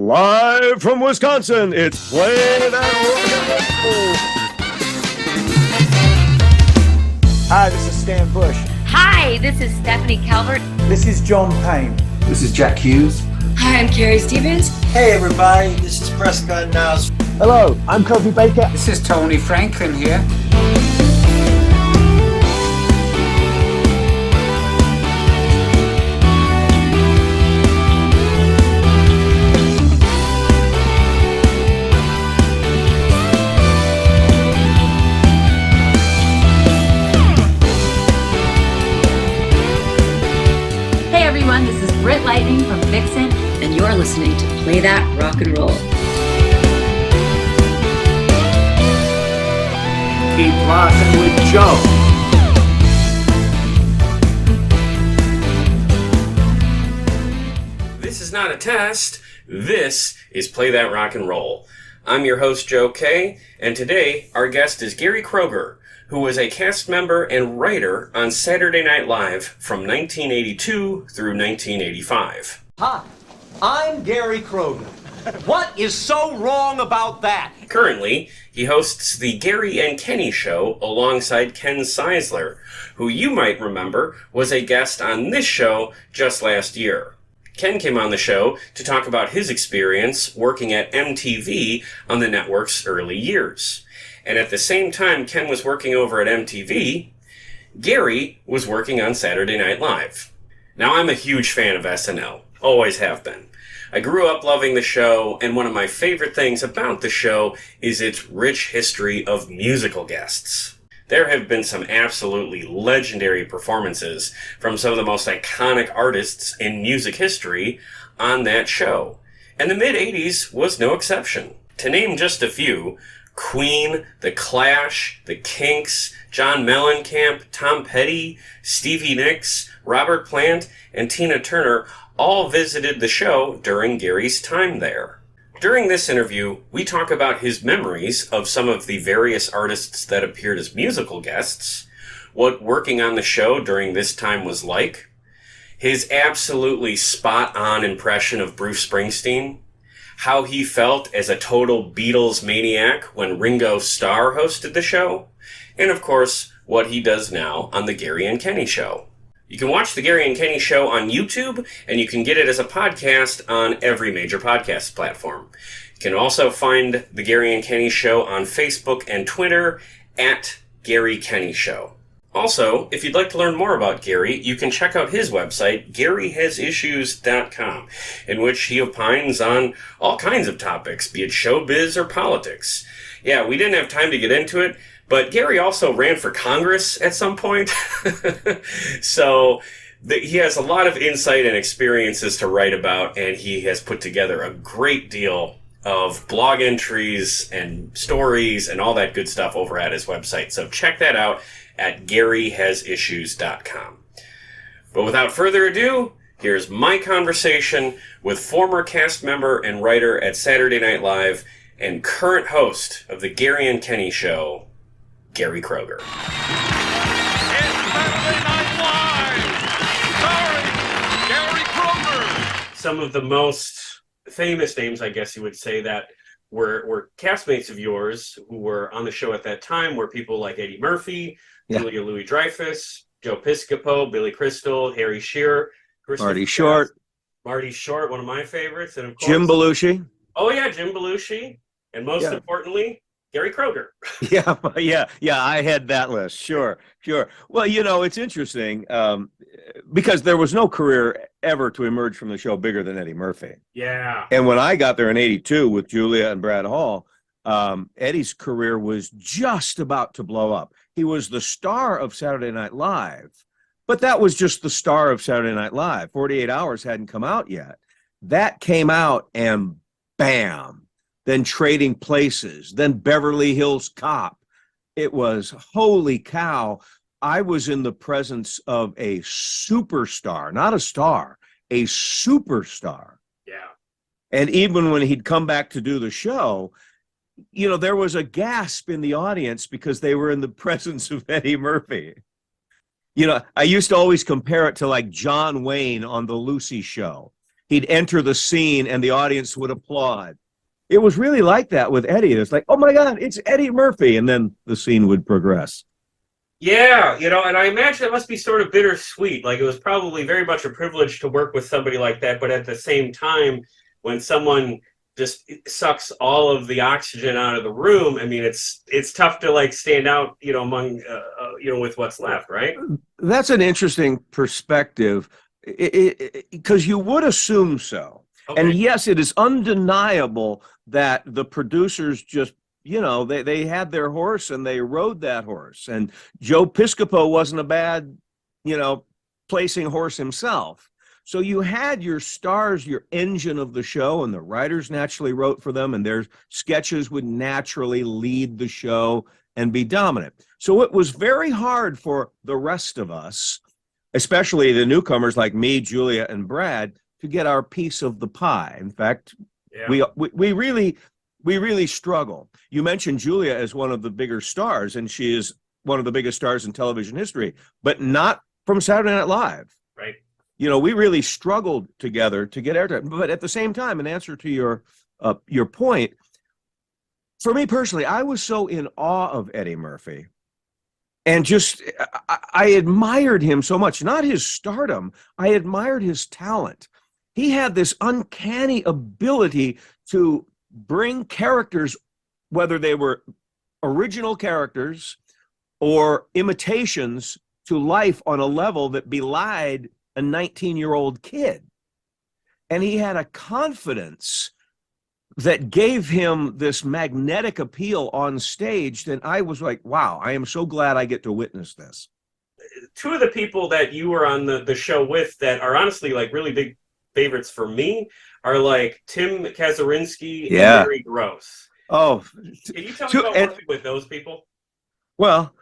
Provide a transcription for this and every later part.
Live from Wisconsin, it's Play That Rock and Roll. Hi, this is Stan Bush. Hi, this is Stephanie Calvert. This is John Payne. This is Jack Hughes. Hi, I'm Carrie Stevens. Hey everybody, this is Prescott Niles. Hello, I'm Kofi Baker. This is Tony Franklin here. This is Britt Lightning from Vixen, and you're listening to Play That Rock and Roll. Keep rocking with Joe. This is not a test. This is Play That Rock and Roll. I'm your host, Joe K., and today our guest is Gary Kroeger, who was a cast member and writer on Saturday Night Live from 1982 through 1985. Hi, I'm Gary Kroeger. What is so wrong about that? Currently, he hosts the Gary and Kenny Show alongside Ken Ceizler, who you might remember was a guest on this show just last year. Ken came on the show to talk about his experience working at MTV on the network's early years. And at the same time Ken was working over at MTV, Gary was working on Saturday Night Live. Now, I'm a huge fan of SNL. Always have been. I grew up loving the show, and one of my favorite things about the show is its rich history of musical guests. There have been some absolutely legendary performances from some of the most iconic artists in music history on that show. And the mid-'80s was no exception. To name just a few, Queen, The Clash, The Kinks, John Mellencamp, Tom Petty, Stevie Nicks, Robert Plant, and Tina Turner all visited the show during Gary's time there. During this interview, we talk about his memories of some of the various artists that appeared as musical guests, what working on the show during this time was like, his absolutely spot-on impression of Bruce Springsteen, how he felt as a total Beatles maniac when Ringo Starr hosted the show, and of course, what he does now on The Gary and Kenny Show. You can watch The Gary and Kenny Show on YouTube, and you can get it as a podcast on every major podcast platform. You can also find The Gary and Kenny Show on Facebook and Twitter at Gary Kenny Show. Also, if you'd like to learn more about Gary, you can check out his website, GaryHasIssues.com, in which he opines on all kinds of topics, be it showbiz or politics. Yeah, we didn't have time to get into it, but Gary also ran for Congress at some point. So he has a lot of insight and experiences to write about, and he has put together a great deal of blog entries and stories and all that good stuff over at his website. So check that out at GaryHasIssues.com. But without further ado, here's my conversation with former cast member and writer at Saturday Night Live and current host of The Gary and Kenny Show, Gary Kroeger. It's Saturday Night Live, starring Gary Kroeger. Some of the most famous names, I guess you would say, that were castmates of yours who were on the show at that time were people like Eddie Murphy, Julia Louis-Dreyfus, Joe Piscopo, Billy Crystal, Harry Shearer, Marty Short, one of my favorites, and of course Jim Belushi. Oh yeah, Jim Belushi, and most importantly, Gary Kroeger. Yeah, I had that list. Sure. Well, it's interesting because there was no career ever to emerge from the show bigger than Eddie Murphy. Yeah. And when I got there in '82 with Julia and Brad Hall, Eddie's career was just about to blow up. He was the star of Saturday Night Live, but that was just the star of Saturday Night Live. 48 Hours hadn't come out yet. That came out and bam, then Trading Places, then Beverly Hills Cop. It was, holy cow, I was in the presence of a superstar, not a star, a superstar. Yeah. And even when he'd come back to do the show, there was a gasp in the audience because they were in the presence of Eddie Murphy. I used to always compare it to like John Wayne on the Lucy Show. he'd enter the scene and the audience would applaud. It was really like that with Eddie. It's like, oh my God, it's Eddie Murphy. And then the scene would progress. Yeah, and I imagine it must be sort of bittersweet. Like, it was probably very much a privilege to work with somebody like that, but at the same time, when someone just sucks all of the oxygen out of the room, I mean, it's tough to like stand out, among with what's left, right? That's an interesting perspective, because you would assume so. Okay. And yes, it is undeniable that the producers just, they had their horse and they rode that horse. And Joe Piscopo wasn't a bad, placing horse himself. So you had your stars, your engine of the show, and the writers naturally wrote for them, and their sketches would naturally lead the show and be dominant. So it was very hard for the rest of us, especially the newcomers like me, Julia, and Brad, to get our piece of the pie. In fact, we really struggle. You mentioned Julia as one of the bigger stars, and she is one of the biggest stars in television history, but not from Saturday Night Live. Right. We really struggled together to get airtime. But at the same time, in answer to your point, for me personally, I was so in awe of Eddie Murphy, and I admired him so much. Not his stardom, I admired his talent. He had this uncanny ability to bring characters, whether they were original characters or imitations, to life on a level that belied a 19-year-old kid. And he had a confidence that gave him this magnetic appeal on stage that I was like, wow, I am so glad I get to witness this. Two of the people that you were on the show with that are honestly like really big favorites for me are like Tim Kazurinsky and Mary Gross. Oh, can you tell me about working with those people? Well,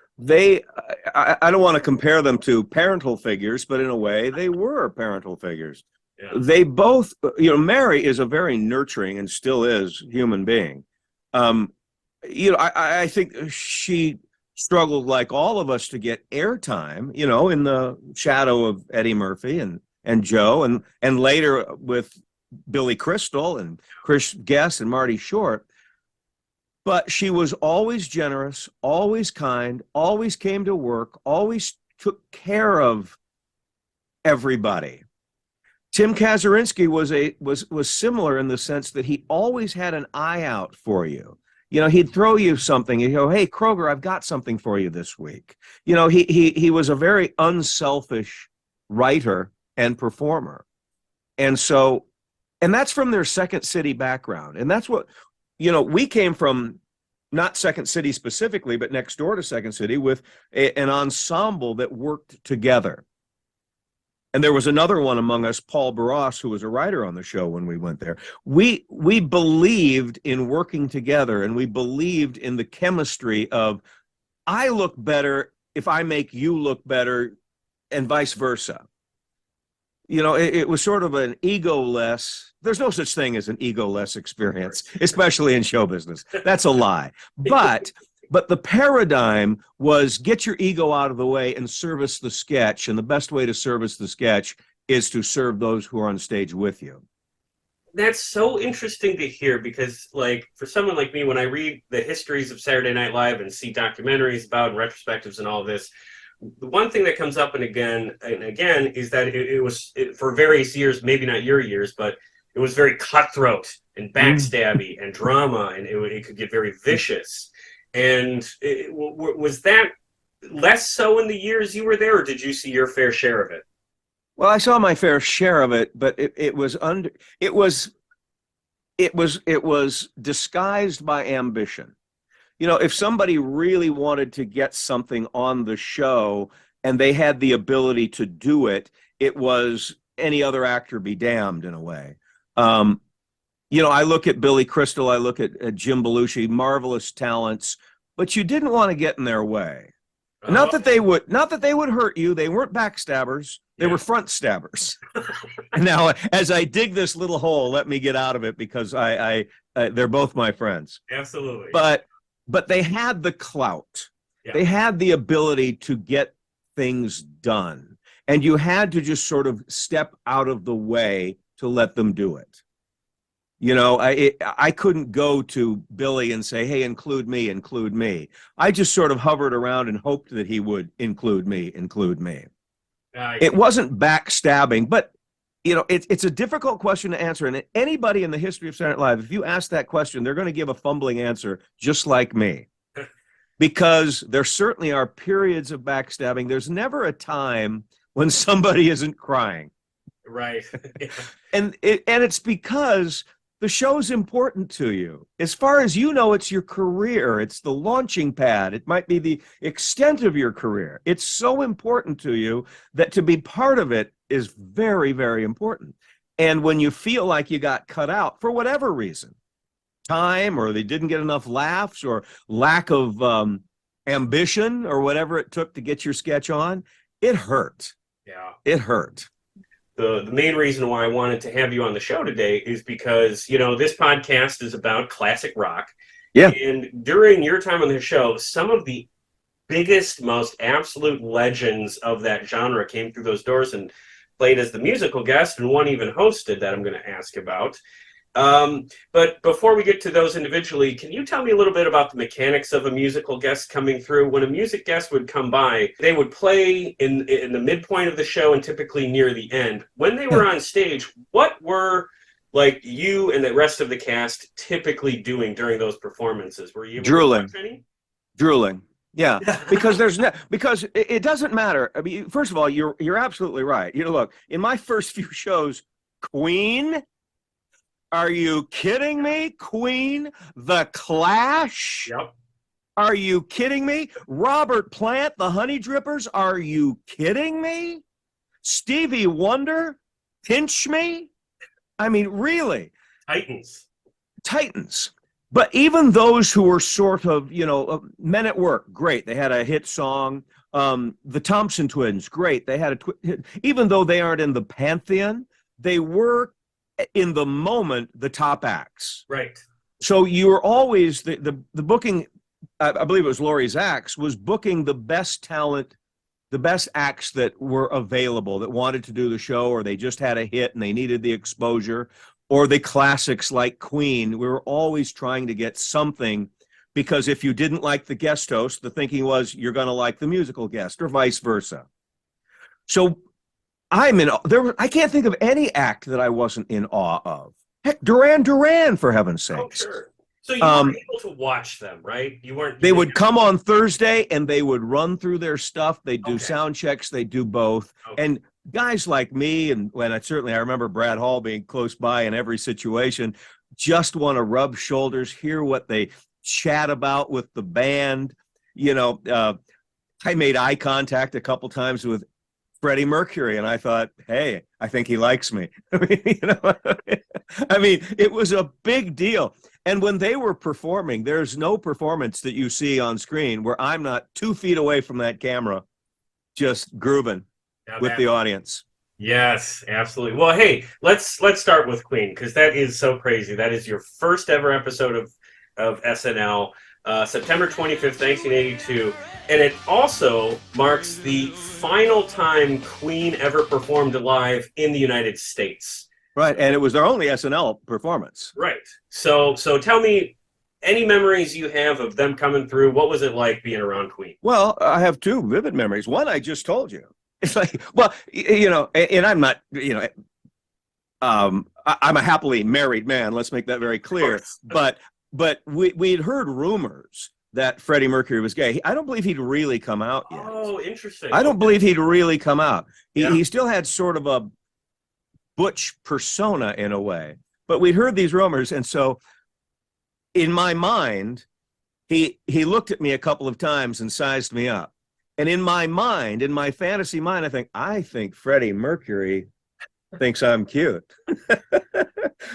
I don't want to compare them to parental figures, but in a way they were parental figures. Yeah. They both, Mary is a very nurturing and still is human being. I think she struggled like all of us to get airtime, in the shadow of Eddie Murphy and Joe, and later with Billy Crystal and Chris Guest and Marty Short. But she was always generous, always kind, always came to work, always took care of everybody. Tim Kazurinsky was similar in the sense that he always had an eye out for you. He'd throw you something. He'd go, "Hey, Kroeger, I've got something for you this week." He was a very unselfish writer and performer. And that's from their Second City background. And that's what, we came from, not Second City specifically, but next door to Second City with an ensemble that worked together. And there was another one among us, Paul Barros, who was a writer on the show when we went there. We believed in working together, and we believed in the chemistry of, I look better if I make you look better, and vice versa. It was sort of an ego-less. There's no such thing as an ego-less experience, especially in show business. That's a lie. But the paradigm was get your ego out of the way and service the sketch. And the best way to service the sketch is to serve those who are on stage with you. That's so interesting to hear, because like for someone like me, when I read the histories of Saturday Night Live and see documentaries about and retrospectives and all this, the one thing that comes up and again is that it was for various years, maybe not your years, but it was very cutthroat and backstabby and drama, and it could get very vicious. And was that less so in the years you were there, or did you see your fair share of it? Well, I saw my fair share of it, but it was disguised by ambition. If somebody really wanted to get something on the show and they had the ability to do it, it was any other actor be damned in a way. I look at Billy Crystal, I look at Jim Belushi, marvelous talents, but you didn't want to get in their way. Not that they would hurt you. They weren't backstabbers. They were front stabbers. Now, as I dig this little hole, let me get out of it, because they're both my friends. Absolutely. But they had the clout. Yeah. They had the ability to get things done. And you had to just sort of step out of the way to let them do it. I couldn't go to Billy and say, hey, include me, include me. I just sort of hovered around and hoped that he would include me, include me. It wasn't backstabbing, but it's a difficult question to answer. And anybody in the history of Saturday Night Live, if you ask that question, they're going to give a fumbling answer, just like me. Because there certainly are periods of backstabbing. There's never a time when somebody isn't crying. Right. And it's because the show's important to you. As far as you know, it's your career. It's the launching pad. It might be the extent of your career. It's so important to you that to be part of it is very, very important. And when you feel like you got cut out for whatever reason, time, or they didn't get enough laughs, or lack of ambition, or whatever it took to get your sketch on, it hurt. Yeah. It hurt. The main reason why I wanted to have you on the show today is because, this podcast is about classic rock. Yeah. And during your time on the show, some of the biggest, most absolute legends of that genre came through those doors and played as the musical guest, and one even hosted that I'm going to ask about. But before we get to those individually, can you tell me a little bit about the mechanics of a musical guest coming through? When a music guest would come by, they would play in the midpoint of the show and typically near the end. When they were on stage, what were you and the rest of the cast typically doing during those performances? Were you able Drooling. to watch any? Drooling. Yeah, because because it doesn't matter. I mean, first of all, you're absolutely right. Look, in my first few shows, Queen. Are you kidding me? Queen, The Clash? Yep. Are you kidding me? Robert Plant, the Honey Drippers? Are you kidding me? Stevie Wonder? Pinch Me? I mean, really? Titans. But even those who were sort of, Men at Work, great. They had a hit song. The Thompson Twins, great. They had a hit. Even though they aren't in the pantheon, they were in the moment the top acts. Right. So you were always the booking, I believe it was Laurie Zaks, was booking the best talent, the best acts that were available, that wanted to do the show, or they just had a hit and they needed the exposure, or the classics like Queen. We were always trying to get something, because if you didn't like the guest host, the thinking was you're going to like the musical guest, or vice versa. So I can't think of any act that I wasn't in awe of. Heck, Duran, for heaven's sakes. Oh, sure. So you were able to watch them, right? They would come on Thursday and they would run through their stuff. They'd do sound checks. They'd do both. Okay. And guys like me, and I remember Brad Hall being close by in every situation, just want to rub shoulders, hear what they chat about with the band. I made eye contact a couple times with Freddie Mercury, and I thought, hey, I think he likes me. I mean, it was a big deal. And when they were performing, there's no performance that you see on screen where I'm not 2 feet away from that camera, just grooving with the audience. Yes, absolutely. Well, hey, let's start with Queen, because that is so crazy. That is your first ever episode of SNL. September 25th, 1982, and it also marks the final time Queen ever performed live in the United States. Right, and it was their only SNL performance. Right. So tell me any memories you have of them coming through. What was it like being around Queen? Well, I have two vivid memories. One I just told you. It's like, well, and I'm not, I'm a happily married man. Let's make that very clear. But we'd heard rumors that Freddie Mercury was gay. I don't believe he'd really come out yet. Oh, interesting. I don't believe he'd really come out. He still had sort of a butch persona in a way. But we'd heard these rumors, and so in my mind, he looked at me a couple of times and sized me up. And in my mind, in my fantasy mind, I think Freddie Mercury thinks I'm cute.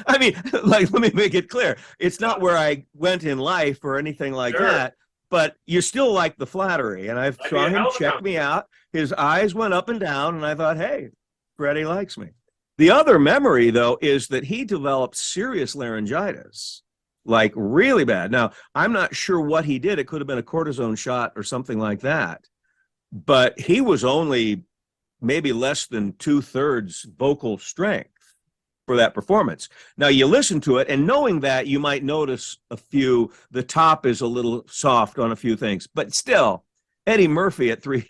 I mean, let me make it clear. It's not where I went in life or anything like that, but you still like the flattery. And I saw him check me out. His eyes went up and down, and I thought, hey, Freddie likes me. The other memory, though, is that he developed serious laryngitis, like really bad. Now, I'm not sure what he did. It could have been a cortisone shot or something like that. But he was only maybe less than 2/3 vocal strength. for that performance. Now you listen to it, and knowing that, you might notice the top is a little soft on a few things, but still, Freddie Mercury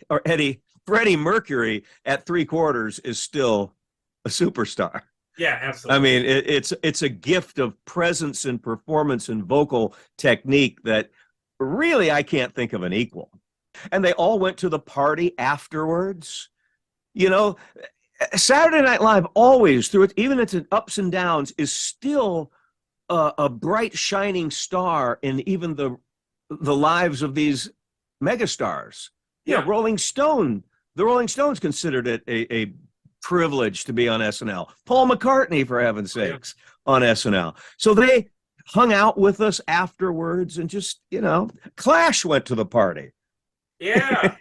at 3/4 is still a superstar. Yeah, absolutely. I mean, it's a gift of presence and performance and vocal technique that really I can't think of an equal. And they all went to the party afterwards. You know, Saturday Night Live always, through it, even its ups and downs, is still a bright shining star in even the lives of these megastars. Yeah. You know, the Rolling Stones considered it a privilege to be on SNL. Paul McCartney, for heaven's sakes, on SNL. So they hung out with us afterwards, and just, you know, Clash went to the party. Yeah.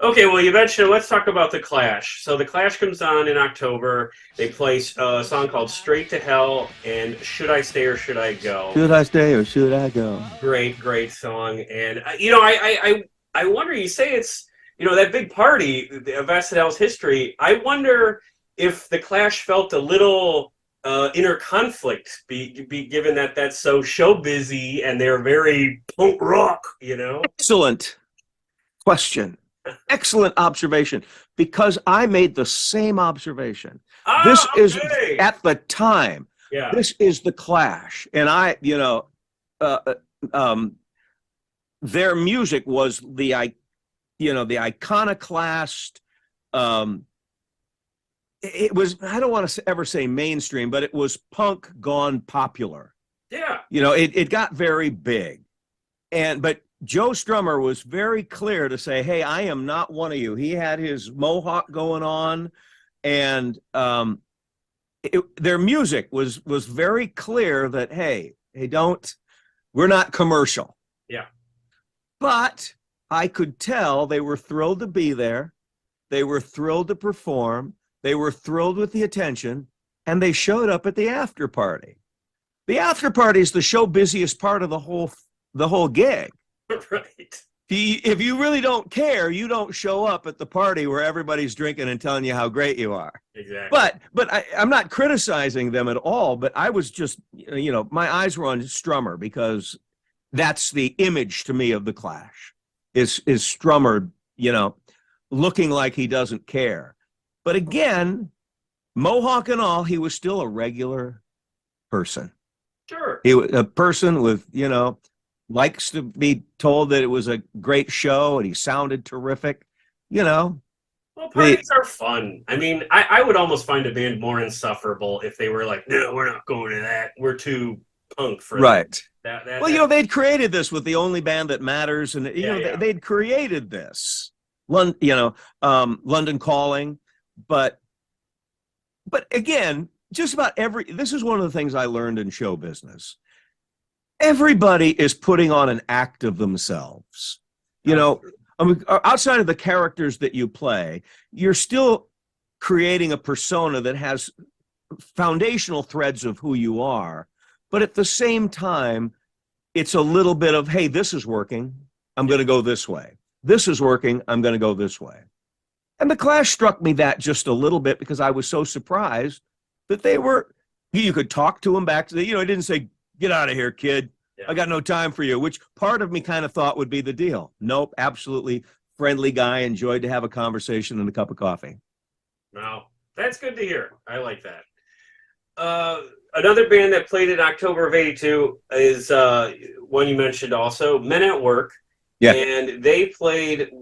Okay, well, you mentioned, let's talk about the Clash. So the Clash comes on in October. They play a song called Straight to Hell and Should I Stay or Should I Go? Should I stay or should I go? Great song. And, you know, I wonder, you say it's, you know, that big party of SNL's history. I wonder if the Clash felt a little inner conflict, given that that's so show busy and they're very punk rock, you know? Excellent question. Excellent observation, because I made the same observation. This is, at the time, this is the Clash. And their music was the iconoclast. It was, I don't want to ever say mainstream, but it was punk gone popular. Yeah. You know, it got very big. But Joe Strummer was very clear to say, hey, I am not one of you. He had his mohawk going on, and their music was very clear that, hey, we're not commercial. Yeah. But I could tell they were thrilled to be there. They were thrilled to perform. They were thrilled with the attention, and they showed up at the after party. The after party is the show busiest part of the whole gig. Right. If you really don't care, you don't show up at the party where everybody's drinking and telling you how great you are. Exactly. But I'm not criticizing them at all, but I was just, you know, my eyes were on Strummer, because that's the image to me of the Clash is Strummer, you know, looking like he doesn't care. But again, mohawk and all, he was still a regular person. Sure. He was a person with, you know, likes to be told that it was a great show and he sounded terrific, you know. Well, parties are fun. I mean, I would almost find a band more insufferable if they were like, no, we're not going to that. We're too punk for right. That. Well, you know, they'd created this with The Only Band That Matters, and they'd created this, London Calling, but again, just about this is one of the things I learned in show business. Everybody is putting on an act of themselves. You know, outside of the characters that you play, you're still creating a persona that has foundational threads of who you are. But at the same time, it's a little bit of, hey, this is working, I'm going to go this way. This is working, I'm going to go this way. And the Clash struck me that just a little bit, because I was so surprised that you could talk to them back to the, you know, it didn't say, get out of here, kid. Yeah. I got no time for you, which part of me kind of thought would be the deal. Nope, absolutely friendly guy, enjoyed to have a conversation and a cup of coffee. No, that's good to hear. I like that. Another band that played in October of '82 is one you mentioned also, Men at Work. Yeah. And they played in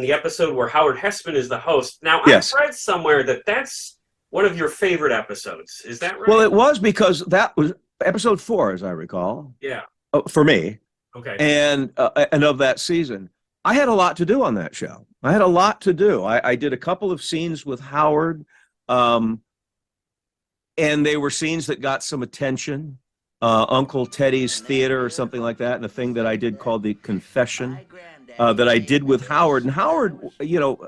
the episode where Howard Hessman is the host. Now, I've read somewhere that that's one of your favorite episodes. Is that right? Well, it was, because that was episode 4, as I recall. Yeah. For me. Okay. And of that season. I had a lot to do on that show. I had a lot to do. I did a couple of scenes with Howard, and they were scenes that got some attention. Uncle Teddy's Theater or something like that, and a thing that I did called The Confession that I did with Howard. And Howard, you know,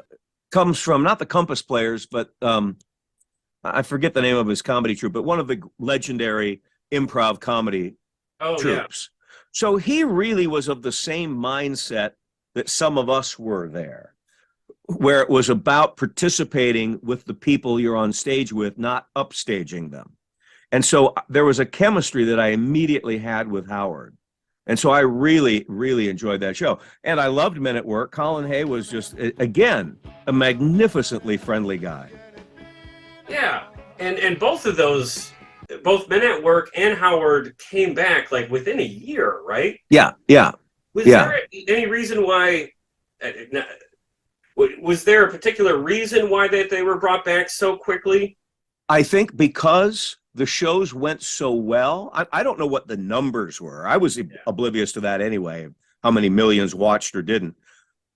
comes from not the Compass Players, but I forget the name of his comedy troupe, but one of the legendary improv comedy troupes. Yeah. So he really was of the same mindset that some of us were there. where it was about participating with the people you're on stage with, not upstaging them. And so there was a chemistry that I immediately had with Howard. And so I really, really enjoyed that show. And I loved Men at Work. Colin Hay was just, again, a magnificently friendly guy. Yeah. And both of those, both Men at Work and Howard came back like within a year, right? Yeah. Was there any reason why, was there a particular reason why they were brought back so quickly? I think because the shows went so well. I don't know what the numbers were. I was oblivious to that anyway, how many millions watched or didn't.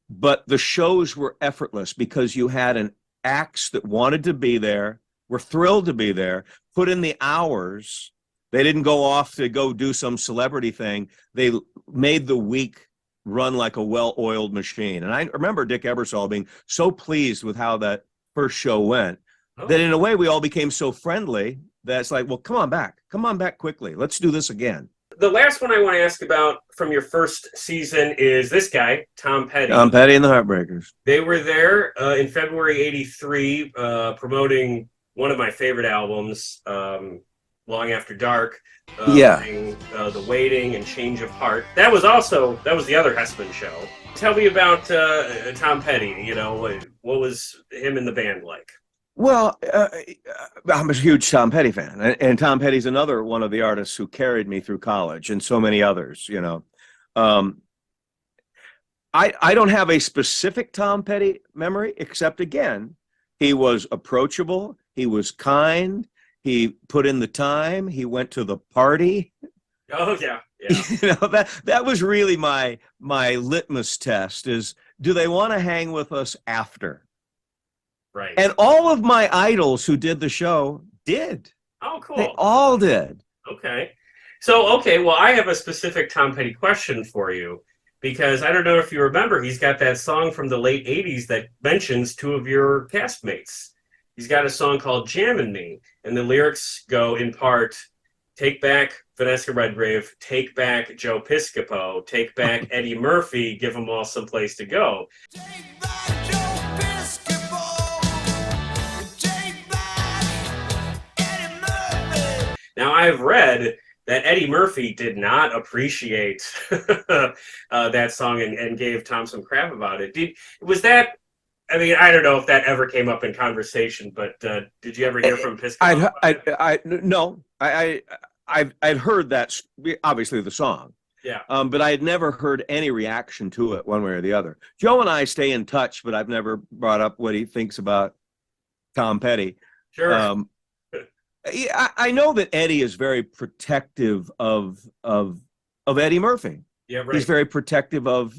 But the shows were effortless because you had an acts that wanted to be there, were thrilled to be there, put in the hours. They didn't go off to go do some celebrity thing. They made the week run like a well-oiled machine. And I remember Dick Ebersol being so pleased with how that first show went that in a way we all became so friendly that's like, well, come on back quickly. Let's do this again. The last one I want to ask about from your first season is this guy, Tom Petty. Tom Petty and the Heartbreakers. They were there in February '83 promoting one of my favorite albums, Long After Dark. The Waiting and Change of Heart. That was the other Hessman show. Tell me about Tom Petty. You know, what was him and the band like? Well, I'm a huge Tom Petty fan, and Tom Petty's another one of the artists who carried me through college, and so many others. You know, I don't have a specific Tom Petty memory, except again, he was approachable, he was kind, he put in the time, he went to the party. Oh yeah. You know, that was really my litmus test: is do they want to hang with us after? Right. And all of my idols who did the show did. Oh, cool. They all did. Okay. So, well, I have a specific Tom Petty question for you, because I don't know if you remember, he's got that song from the late 80s that mentions two of your castmates. He's got a song called Jammin' Me, and the lyrics go in part, take back Vanessa Redgrave, take back Joe Piscopo, take back Eddie Murphy, give them all someplace to go. Now, I've read that Eddie Murphy did not appreciate that song and gave Tom some crap about it. Was that, I mean, I don't know if that ever came up in conversation, but did you ever hear from Piscopo? No, I'd heard that, obviously the song. Yeah. But I had never heard any reaction to it one way or the other. Joe and I stay in touch, but I've never brought up what he thinks about Tom Petty. Sure. I know that Eddie is very protective of Eddie Murphy. Yeah, right. He's very protective of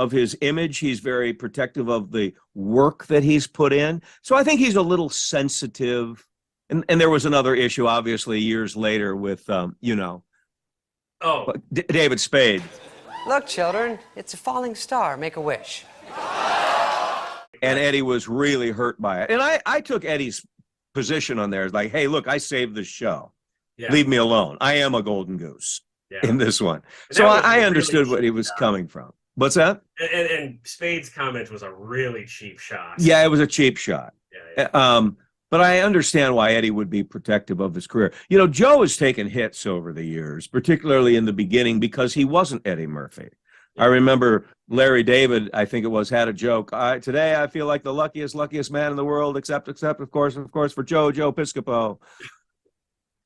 his image. He's very protective of the work that he's put in. So I think he's a little sensitive. And there was another issue, obviously, years later with, David Spade. Look, children, it's a falling star. Make a wish. And Eddie was really hurt by it. And I took Eddie's position on there is like, hey, look, I saved the show. Yeah. Leave me alone. I am a golden goose in this one. So I understood what he was coming from. What's that? And Spade's comment was a really cheap shot. Yeah, it was a cheap shot. Yeah. But I understand why Eddie would be protective of his career. You know, Joe has taken hits over the years, particularly in the beginning, because he wasn't Eddie Murphy. I remember Larry David, I think it was, had a joke. Today I feel like the luckiest man in the world, except of course for Joe Piscopo.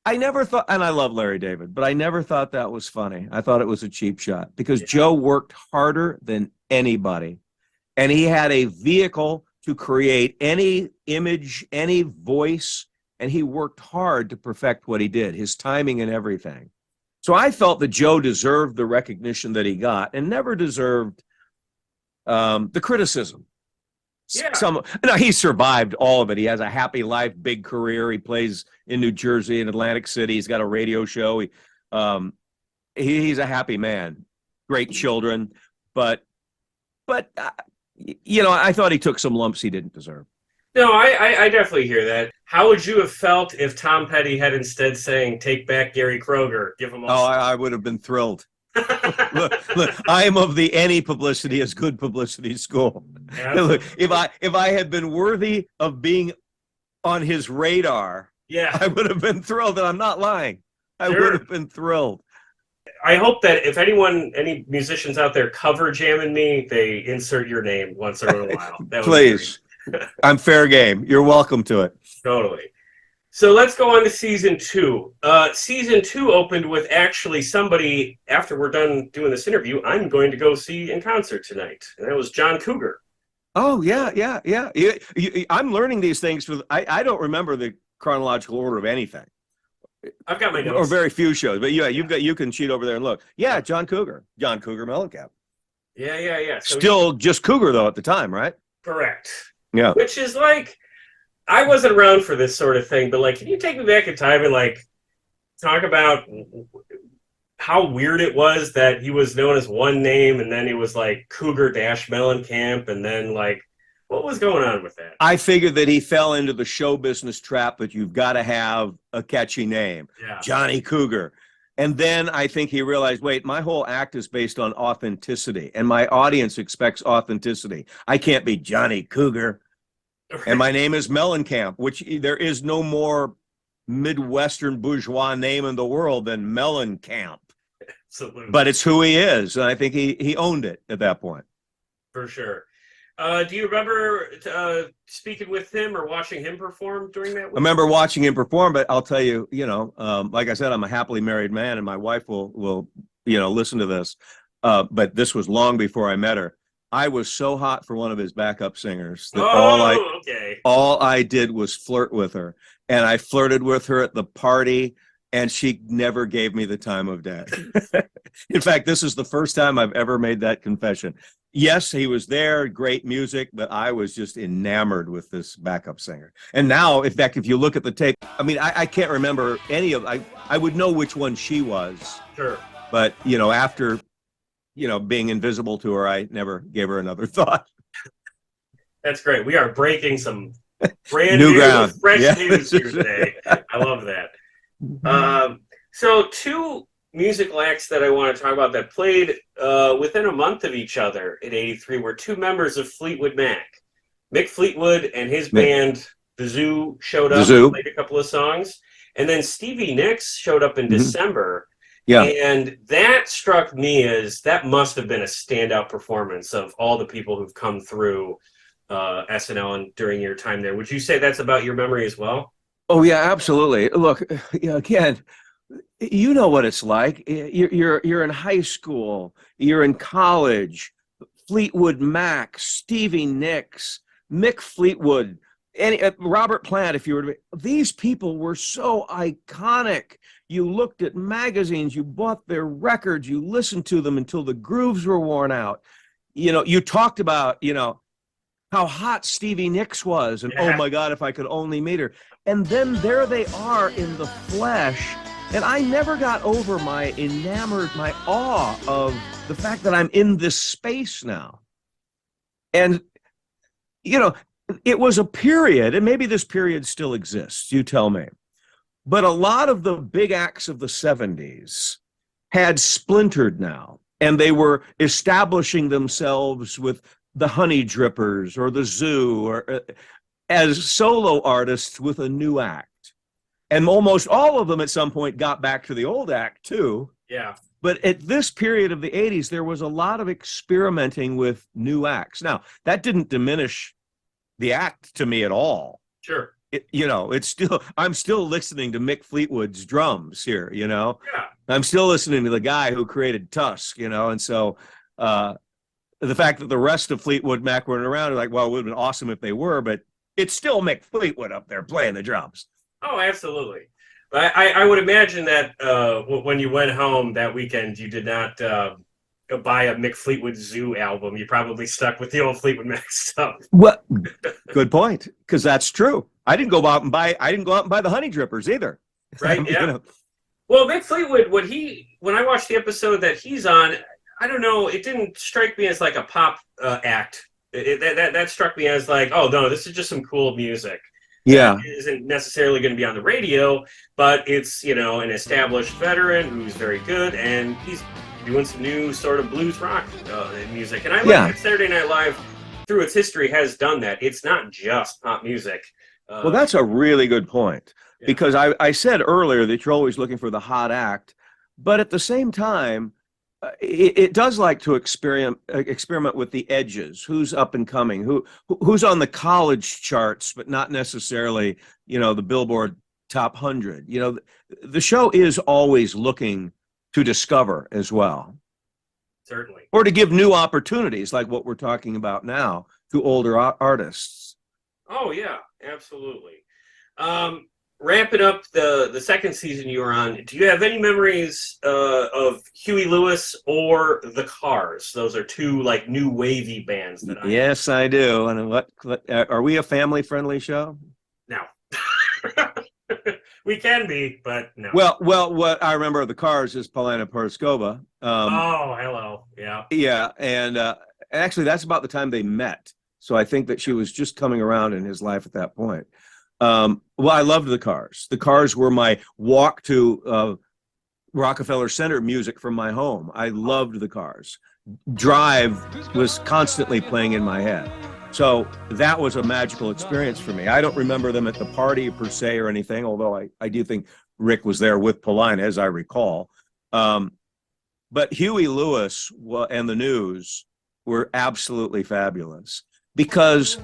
I never thought, and I love Larry David, but I never thought that was funny. I thought it was a cheap shot because Joe worked harder than anybody. And he had a vehicle to create any image, any voice, and he worked hard to perfect what he did, his timing and everything. So I felt that Joe deserved the recognition that he got and never deserved the criticism. Yeah. He survived all of it. He has a happy life, big career. He plays in New Jersey and Atlantic City. He's got a radio show. He's a happy man, great children, but I thought he took some lumps he didn't deserve. No, I definitely hear that. How would you have felt if Tom Petty had instead saying, take back Gary Kroeger, give him all... Oh, I would have been thrilled. Look, I am of the any publicity is good publicity school. Look, if I had been worthy of being on his radar, Yeah. I would have been thrilled, and I'm not lying. I would have been thrilled. I hope that if any musicians out there cover jamming me, they insert your name once in a while. That would Please. I'm fair game. You're welcome to it. Totally. So let's go on to season 2. Season 2 opened with actually somebody, after we're done doing this interview, I'm going to go see in concert tonight. And that was John Cougar. Oh, yeah. I'm learning these things. I don't remember the chronological order of anything. I've got my notes. Or very few shows. But yeah, you can cheat over there and look. Yeah, John Cougar Mellencamp. Yeah. So Still just Cougar, though, at the time, right? Correct. Yeah. Which is like, I wasn't around for this sort of thing, but like, can you take me back in time and like talk about how weird it was that he was known as one name and then he was like Cougar Mellencamp, and then like, what was going on with that? I figured that he fell into the show business trap, but you've got to have a catchy name. Yeah. Johnny Cougar. And then I think he realized, wait, my whole act is based on authenticity, and my audience expects authenticity. I can't be Johnny Cougar. And my name is Mellencamp, which there is no more Midwestern bourgeois name in the world than Mellencamp. Absolutely. But it's who he is, and I think he owned it at that point. For sure. Do you remember speaking with him or watching him perform during that week? I remember watching him perform, but I'll tell you, like I said, I'm a happily married man, and my wife will listen to this. But this was long before I met her. I was so hot for one of his backup singers that all I did was flirt with her, and I flirted with her at the party, and she never gave me the time of day. In fact, this is the first time I've ever made that confession. Yes, he was there, great music, but I was just enamored with this backup singer. And now, in fact, if you look at the tape, I mean, I can't remember any of, I would know which one she was. Sure. But, after, being invisible to her, I never gave her another thought. That's great. We are breaking some brand new ground. Fresh news here today. I love that. So 2 musical acts that I want to talk about that played within a month of each other in '83 were 2 members of Fleetwood Mac. Mick Fleetwood and his band, The Zoo, showed up and played a couple of songs. And then Stevie Nicks showed up in December. Yeah. And that struck me as that must have been a standout performance of all the people who've come through SNL and during your time there. Would you say that's about your memory as well? Oh, yeah, absolutely. Look, again, you know what it's like. You're in high school, you're in college. Fleetwood Mac, Stevie Nicks, Mick Fleetwood, Robert Plant. If you were to, these people were so iconic. You looked at magazines, you bought their records, you listened to them until the grooves were worn out. You talked about how hot Stevie Nicks was, and oh my God, if I could only meet her. And then there they are in the flesh. And I never got over my awe of the fact that I'm in this space now. And, it was a period, and maybe this period still exists, you tell me. But a lot of the big acts of the 70s had splintered now, and they were establishing themselves with the Honey Drippers or the Zoo or as solo artists with a new act. And almost all of them at some point got back to the old act too. Yeah. But at this period of the 80s, there was a lot of experimenting with new acts. Now, that didn't diminish the act to me at all. Sure. It's still, I'm still listening to Mick Fleetwood's drums here, Yeah. I'm still listening to the guy who created Tusk, and so the fact that the rest of Fleetwood Mac weren't around, like, well, it would have been awesome if they were, but it's still Mick Fleetwood up there playing the drums. Oh, absolutely. I would imagine that when you went home that weekend, you did not buy a Mick Fleetwood Zoo album. You probably stuck with the old Fleetwood Mac stuff. Well, good point, because that's true. I didn't go out and buy the Honey Drippers either. Right? Yeah. Well, Mick Fleetwood, when I watched the episode that he's on, I don't know, it didn't strike me as like a pop act. That struck me as like, oh no, this is just some cool music. Yeah. It isn't necessarily going to be on the radio, but it's, an established veteran who's very good, and he's doing some new sort of blues rock music. And I like that Saturday Night Live through its history has done that. It's not just pop music. Well, that's a really good point, Yeah. because I said earlier that you're always looking for the hot act, but at the same time, it does like to experiment with the edges. Who's up and coming? Who's on the college charts, but not necessarily, the Billboard Top 100. The show is always looking to discover as well, Certainly. or to give new opportunities, like what we're talking about now, to older artists. Oh yeah, absolutely. Wrapping up the second season you were on, do you have any memories of Huey Lewis or the Cars? Those are two like new wavy bands that I Yes, I do. And what are we, a family-friendly show? No. We can be, but no. Well, what I remember of the Cars is Paulina Porizkova. Oh, hello. Yeah. Yeah, and actually, that's about the time they met. So I think that she was just coming around in his life at that point. Well, I loved the Cars. The Cars were my walk to Rockefeller Center music from my home. I loved the Cars. Drive was constantly playing in my head. So that was a magical experience for me. I don't remember them at the party per se or anything, although I do think Rick was there with Paulina, as I recall. But Huey Lewis and the News were absolutely fabulous, because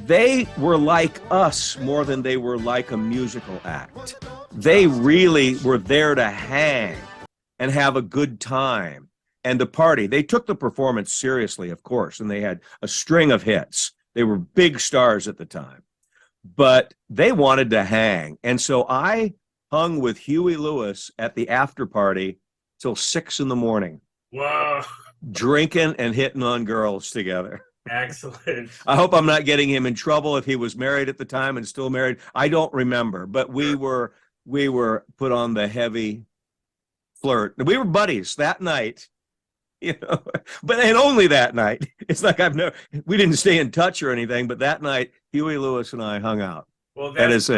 they were like us more than they were like a musical act. They really were there to hang and have a good time and to party. They took the performance seriously, of course, and they had a string of hits. They were big stars at the time, but they wanted to hang. And so I hung with Huey Lewis at the after party till 6 a.m, Whoa. drinking and hitting on girls together. Excellent. I hope I'm not getting him in trouble if he was married at the time and still married. I don't remember, but we were put on the heavy flirt. We were buddies that night, but and only that night. It's like we didn't stay in touch or anything, but that night Huey Lewis and I hung out. Well, that is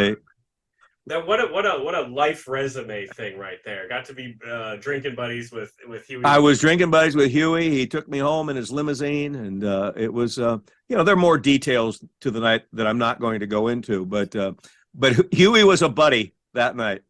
what a life resume thing right there. Got to be drinking buddies with Huey. I was drinking buddies with Huey. He took me home in his limousine, and it was there are more details to the night that I'm not going to go into, but Huey was a buddy that night.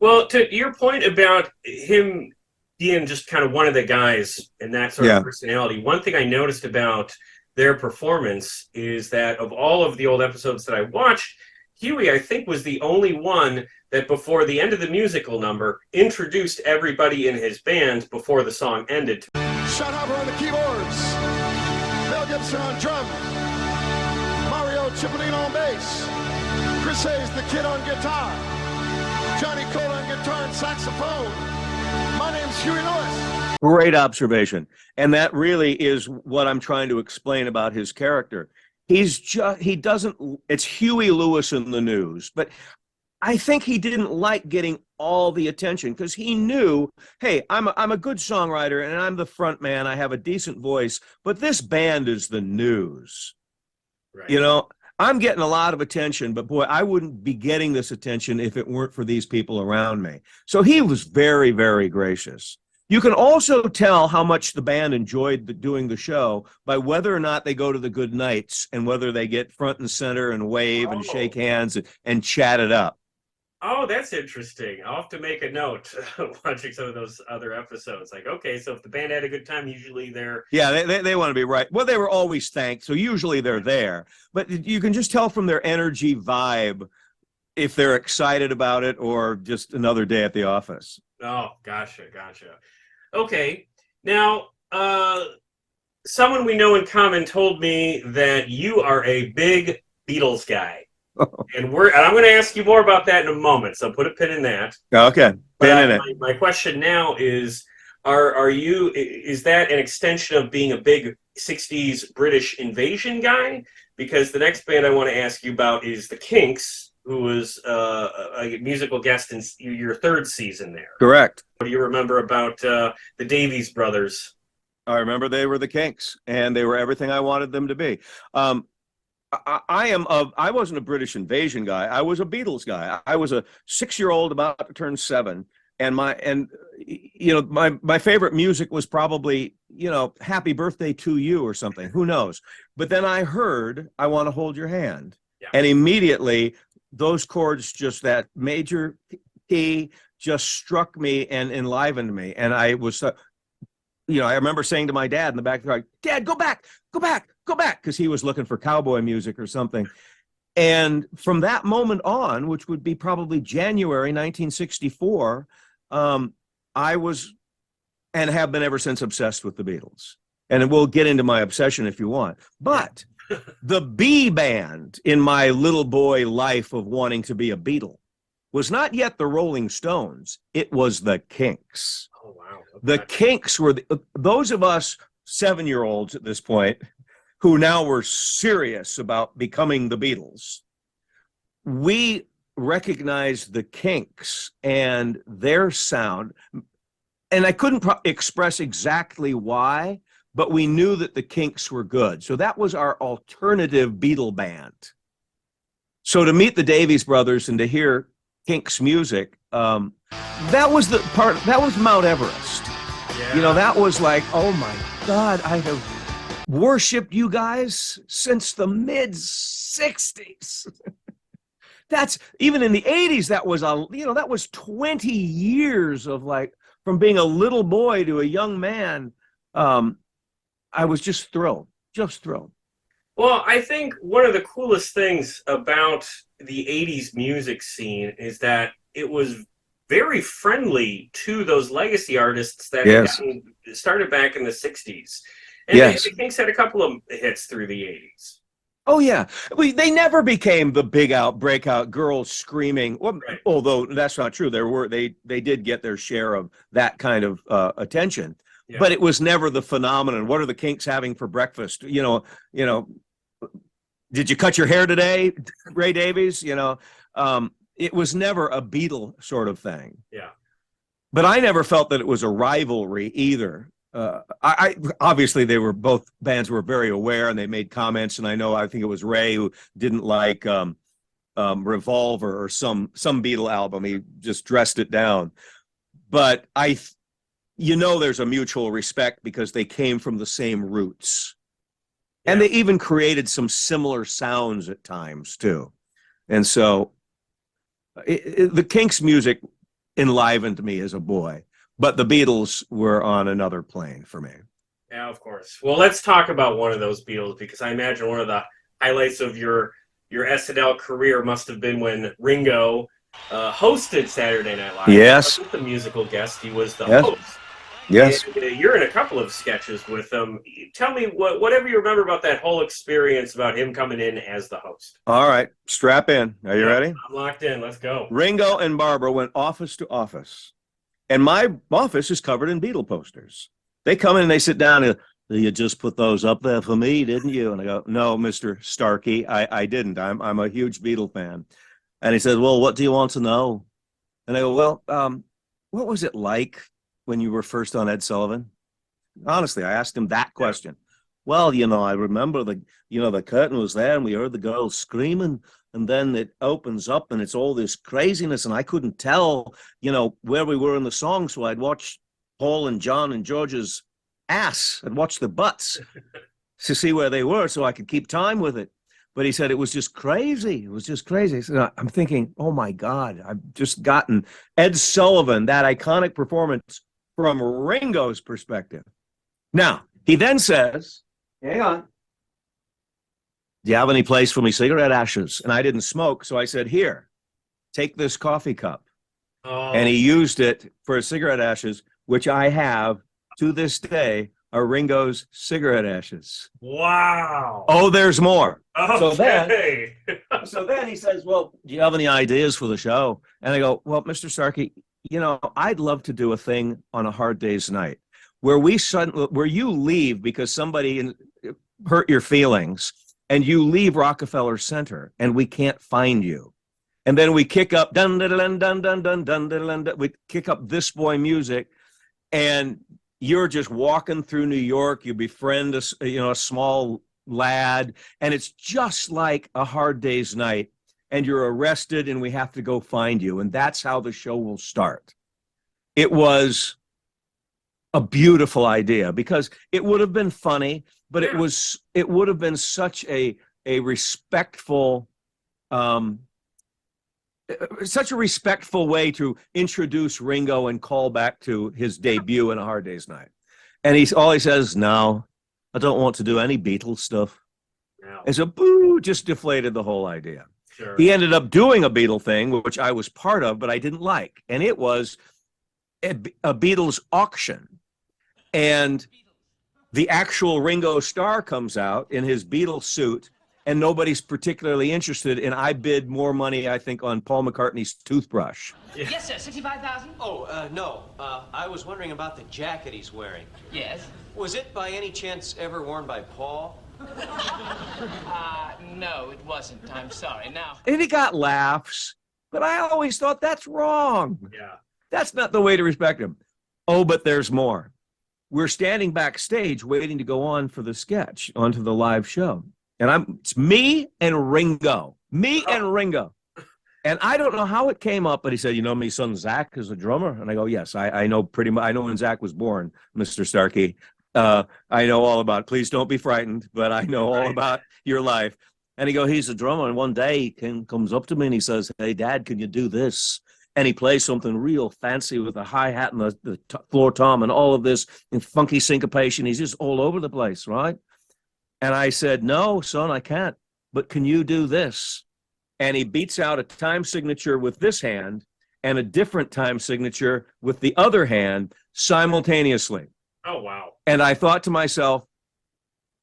Well, to your point about him being just kind of one of the guys and that sort of personality, one thing I noticed about their performance is that of all of the old episodes that I watched, Huey, I think, was the only one that before the end of the musical number introduced everybody in his band before the song ended. Sean Harper on the keyboards, Mel Gibson on drums, Mario Cipollino on bass, Chris Hayes the Kid on guitar, Johnny Cole on guitar and saxophone. My name's Huey Lewis. Great observation. And that really is what I'm trying to explain about his character. It's Huey Lewis in the News, but I think he didn't like getting all the attention because he knew, hey, I'm a good songwriter and I'm the front man. I have a decent voice, but this band is the News. Right. I'm getting a lot of attention, but boy, I wouldn't be getting this attention if it weren't for these people around me. So he was very, very gracious. You can also tell how much the band enjoyed doing the show by whether or not they go to the good nights and whether they get front and center and wave and shake hands and chat it up. Oh, that's interesting. I'll have to make a note watching some of those other episodes. Like, okay, so if the band had a good time, usually they're... Yeah, they want to be right. Well, they were always thanked, so usually they're there. But you can just tell from their energy vibe if they're excited about it or just another day at the office. Oh, gotcha. Okay, now, someone we know in common told me that you are a big Beatles guy. And I'm going to ask you more about that in a moment, so put a pin in that. Okay, pin in it. My question now is, is that an extension of being a big 60s British invasion guy? Because the next band I want to ask you about is the Kinks, who was a musical guest in your third season there. Correct. What do you remember about the Davies brothers? I remember they were the Kinks, and they were everything I wanted them to be. I wasn't a British invasion guy. I was a Beatles guy. I was a 6-year-old about to turn 7, and my favorite music was probably happy birthday to you or something. Who knows? But then I heard, I want to hold your hand. Yeah. And immediately those chords, just that major key, just struck me and enlivened me. And I was, I remember saying to my dad in the back of the car, Dad, go back. Because he was looking for cowboy music or something. And from that moment on, which would be probably January 1964, I was and have been ever since obsessed with the Beatles. And we'll get into my obsession if you want. But the B band in my little boy life of wanting to be a Beatle was not yet the Rolling Stones. It was the Kinks. Oh, wow. Okay. The Kinks were those of us 7-year-olds at this point who now were serious about becoming the Beatles. We recognized the Kinks and their sound. And I couldn't express exactly why, but we knew that the Kinks were good. So that was our alternative Beatle band. So to meet the Davies brothers and to hear Kinks music, that was Mount Everest. Yeah. That was like, oh my God, I have worshipped you guys since the mid 60s. That's even in the 80s. That was 20 years of like, from being a little boy to a young man. I was just thrilled. Well, I think one of the coolest things about the 80s music scene is that it was very friendly to those legacy artists that had started back in the 60s. And the Kinks had a couple of hits through the 80s. Oh, yeah. They never became the big breakout girls screaming. Well, right. Although that's not true. They did get their share of that kind of attention. Yeah. But it was never the phenomenon. What are the Kinks having for breakfast? Did you cut your hair today, Ray Davies? It was never a Beatle sort of thing. Yeah. But I never felt that it was a rivalry either. I obviously both bands were very aware and they made comments, and I think it was Ray who didn't like Revolver or some Beatle album. He just dressed it down. But there's a mutual respect because they came from the same roots. Yeah. And they even created some similar sounds at times too. And so the Kinks music enlivened me as a boy. But the Beatles were on another plane for me. Yeah, of course. Well, let's talk about one of those Beatles, because I imagine one of the highlights of your SNL career must have been when Ringo hosted Saturday Night Live. Yes. He wasn't the musical guest. He was the host. Yes. And, you're in a couple of sketches with him. Tell me whatever you remember about that whole experience about him coming in as the host. All right. Strap in. Are you ready? I'm locked in. Let's go. Ringo and Barbara went office to office. And my office is covered in Beatle posters. They come in and they sit down and, you just put those up there for me, didn't you? And I go, no, Mr. Starkey, I didn't. I'm a huge Beatle fan. And he says, well, what do you want to know? And I go, well, what was it like when you were first on Ed Sullivan? Honestly, I asked him that question. Well, I remember the curtain was there and we heard the girls screaming. And then it opens up and it's all this craziness. And I couldn't tell, where we were in the song. So I'd watch Paul and John and George's ass and watch the butts to see where they were so I could keep time with it. But he said it was just crazy. It was just crazy. So I'm thinking, oh, my God, I've just gotten Ed Sullivan, that iconic performance from Ringo's perspective. Now, he then says, hang on. Do you have any place for me cigarette ashes? And I didn't smoke, so I said, here, take this coffee cup. Oh. And he used it for cigarette ashes, which I have to this day are Ringo's cigarette ashes. Wow. Oh, there's more. Okay. So then he says, well, do you have any ideas for the show? And I go, well, Mr. Starkey, I'd love to do a thing on a hard day's night where you leave because somebody hurt your feelings, and you leave Rockefeller Center and we can't find you. And then we kick up dun dun dun dun dun dun dun dun dun. We kick up This Boy music, and you're just walking through New York. You befriend a small lad, and it's just like a hard day's night, and you're arrested and we have to go find you. And that's how the show will start. It was a beautiful idea, because it would have been funny, but Yeah. it would have been such a respectful such a respectful way to introduce Ringo and call back to his debut in A Hard Day's Night. And all he says, no, I don't want to do any Beatles stuff. No. And so, boo, just deflated the whole idea. Sure. He ended up doing a Beatle thing, which I was part of, but I didn't like. And it was a Beatles auction. And the actual Ringo Starr comes out in his Beatles suit, and nobody's particularly interested. And I bid more money, I think, on Paul McCartney's toothbrush. Yes, sir. 65,000. Oh, no. I was wondering about the jacket he's wearing. Yes. Was it by any chance ever worn by Paul? No, it wasn't. I'm sorry. Now. And he got laughs, but I always thought that's wrong. Yeah. That's not the way to respect him. Oh, but there's more. We're standing backstage waiting to go on for the sketch, onto the live show. And it's me and Ringo. And Ringo. And I don't know how it came up, but he said, you know, my son Zach is a drummer. And I go, yes, I know pretty much. I know when Zach was born, Mr. Starkey. I know all about it. Please don't be frightened, but I know all about your life. And he goes, he's a drummer. And one day he comes up to me and he says, hey, Dad, can you do this? And he plays something real fancy with a hi-hat and the floor tom and all of this and funky syncopation. He's just all over the place, right? And I said, no, son, I can't. But can you do this? And he beats out a time signature with this hand and a different time signature with the other hand simultaneously. Oh, wow. And I thought to myself,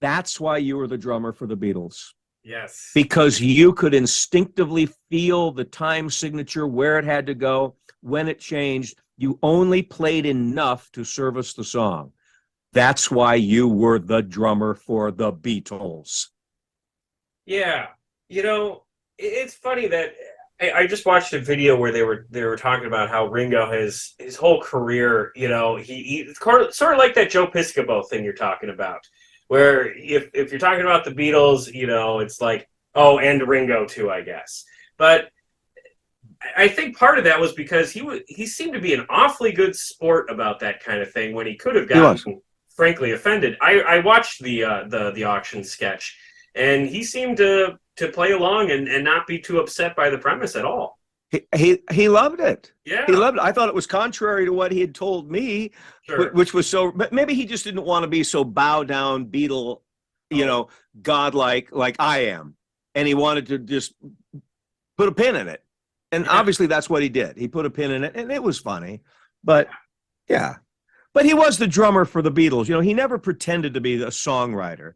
that's why you were the drummer for the Beatles. Yes. Because you could instinctively feel the time signature, where it had to go, when it changed. You only played enough to service the song. That's why you were the drummer for the Beatles. Yeah. You know, it's funny that I just watched a video where they were talking about how Ringo has his whole career, you know, he sort of like that Joe Piscopo thing you're talking about, where if you're talking about the Beatles, you know, it's like, oh, and Ringo too, I guess. But I think part of that was because he seemed to be an awfully good sport about that kind of thing when he could have gotten frankly offended. I watched the auction sketch, and he seemed to play along and not be too upset by the premise at all. He loved it. Yeah. He loved it. I thought it was contrary to what he had told me, Sure. which was so, but maybe he just didn't want to be so bow down Beatle, you know, godlike like I am. And he wanted to just put a pin in it. And obviously that's what he did. He put a pin in it, and it was funny. But yeah. But he was the drummer for the Beatles. You know, he never pretended to be a songwriter.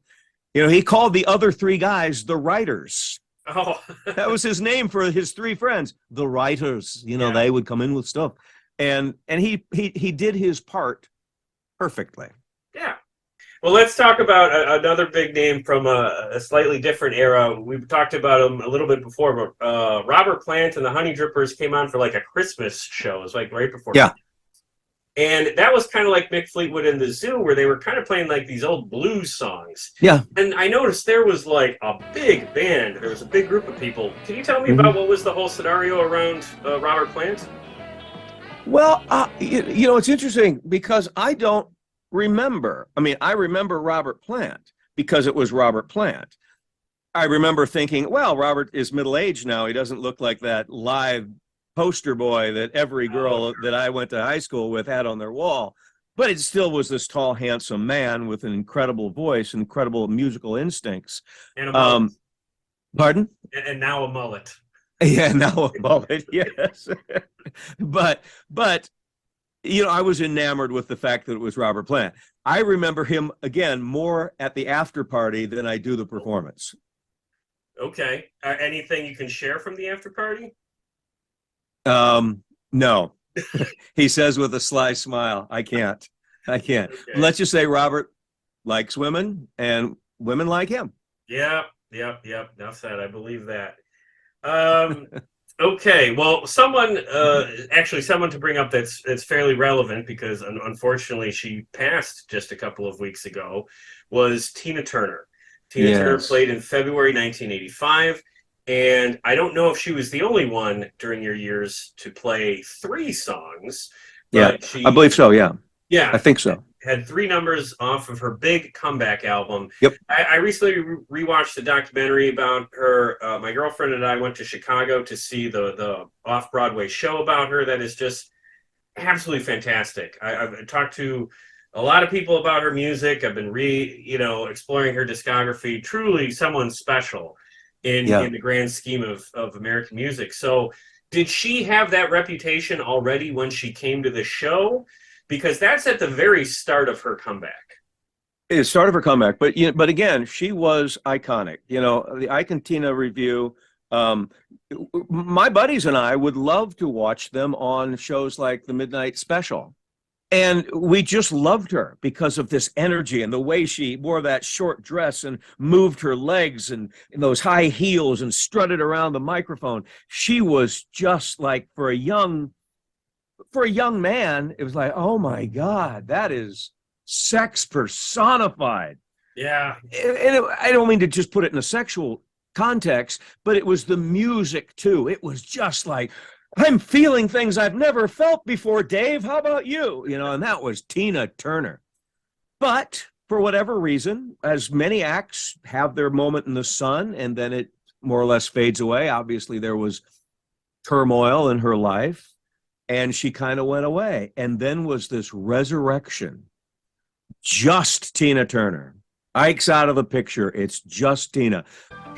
You know, he called the other three guys the writers. Oh. That was his name for his three friends, the writers. You know, they would come in with stuff. And he did his part perfectly. Yeah. Well, let's talk about another big name from a slightly different era. We've talked about him a little bit before, but Robert Plant and the Honey Drippers came on for like a Christmas show. It was like right before. Yeah. And that was kind of like Mick Fleetwood and the Zoo, where they were kind of playing like these old blues songs. Yeah. And I noticed there was like a big band. There was a big group of people. Can you tell me about what was the whole scenario around Robert Plant? Well, you know, it's interesting because I don't remember. I mean, I remember Robert Plant because it was Robert Plant. I remember thinking, well, Robert is middle-aged now. He doesn't look like that live poster boy that every girl that I went to high school with had on their wall. But it still was this tall, handsome man with an incredible voice, incredible musical instincts. And a mullet. Pardon? And now a mullet. Yeah, now a mullet, yes. But you know, I was enamored with the fact that it was Robert Plant. I remember him, again, more at the after party than I do the performance. Okay. Anything you can share from the after party? No. He says with a sly smile, I can't. Okay. Let's just say Robert likes women and women like him. Yep. Enough said. I believe that. Okay. Well, someone to bring up that's fairly relevant because unfortunately she passed just a couple of weeks ago was Tina Turner. Tina Turner played in February 1985. And I don't know if she was the only one during your years to play 3 songs. Yeah, I believe so, yeah. Yeah. I think so. had 3 numbers off of her big comeback album. Yep. I recently rewatched the documentary about her. My girlfriend and I went to Chicago to see the off-Broadway show about her that is just absolutely fantastic. I've talked to a lot of people about her music. I've been exploring her discography. Truly someone special in the grand scheme of American music. So did she have that reputation already when she came to the show? Because that's at the very start of her comeback. It's the start of her comeback, but again, she was iconic. The Ike Tina review. My buddies and I would love to watch them on shows like the Midnight Special, and we just loved her because of this energy and the way she wore that short dress and moved her legs and those high heels and strutted around the microphone. She was just like for a young man, it was like, oh my God, that is sex personified. Yeah. And I don't mean to just put it in a sexual context, but it was the music too. It was just like, I'm feeling things I've never felt before, Dave. How about you? And that was Tina Turner. But for whatever reason, as many acts have their moment in the sun and then it more or less fades away. Obviously, there was turmoil in her life. And she kind of went away. And then was this resurrection. Just Tina Turner. Ike's out of the picture. It's just Tina.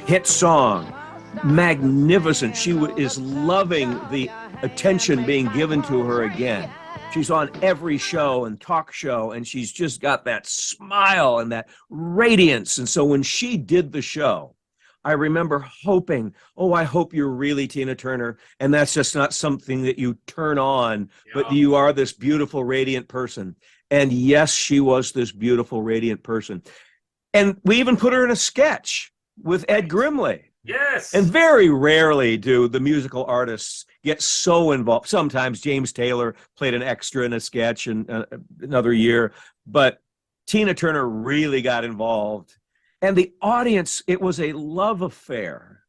Hit song. Magnificent. She is loving the attention being given to her again. She's on every show and talk show, and she's just got that smile and that radiance. And so when she did the show, I remember hoping, I hope you're really Tina Turner, and that's just not something that you turn on, but you are this beautiful, radiant person. And yes, she was this beautiful, radiant person. And we even put her in a sketch with Ed Grimley. Yes. And very rarely do the musical artists get so involved. Sometimes James Taylor played an extra in a sketch in another year, but Tina Turner really got involved. And the audience, it was a love affair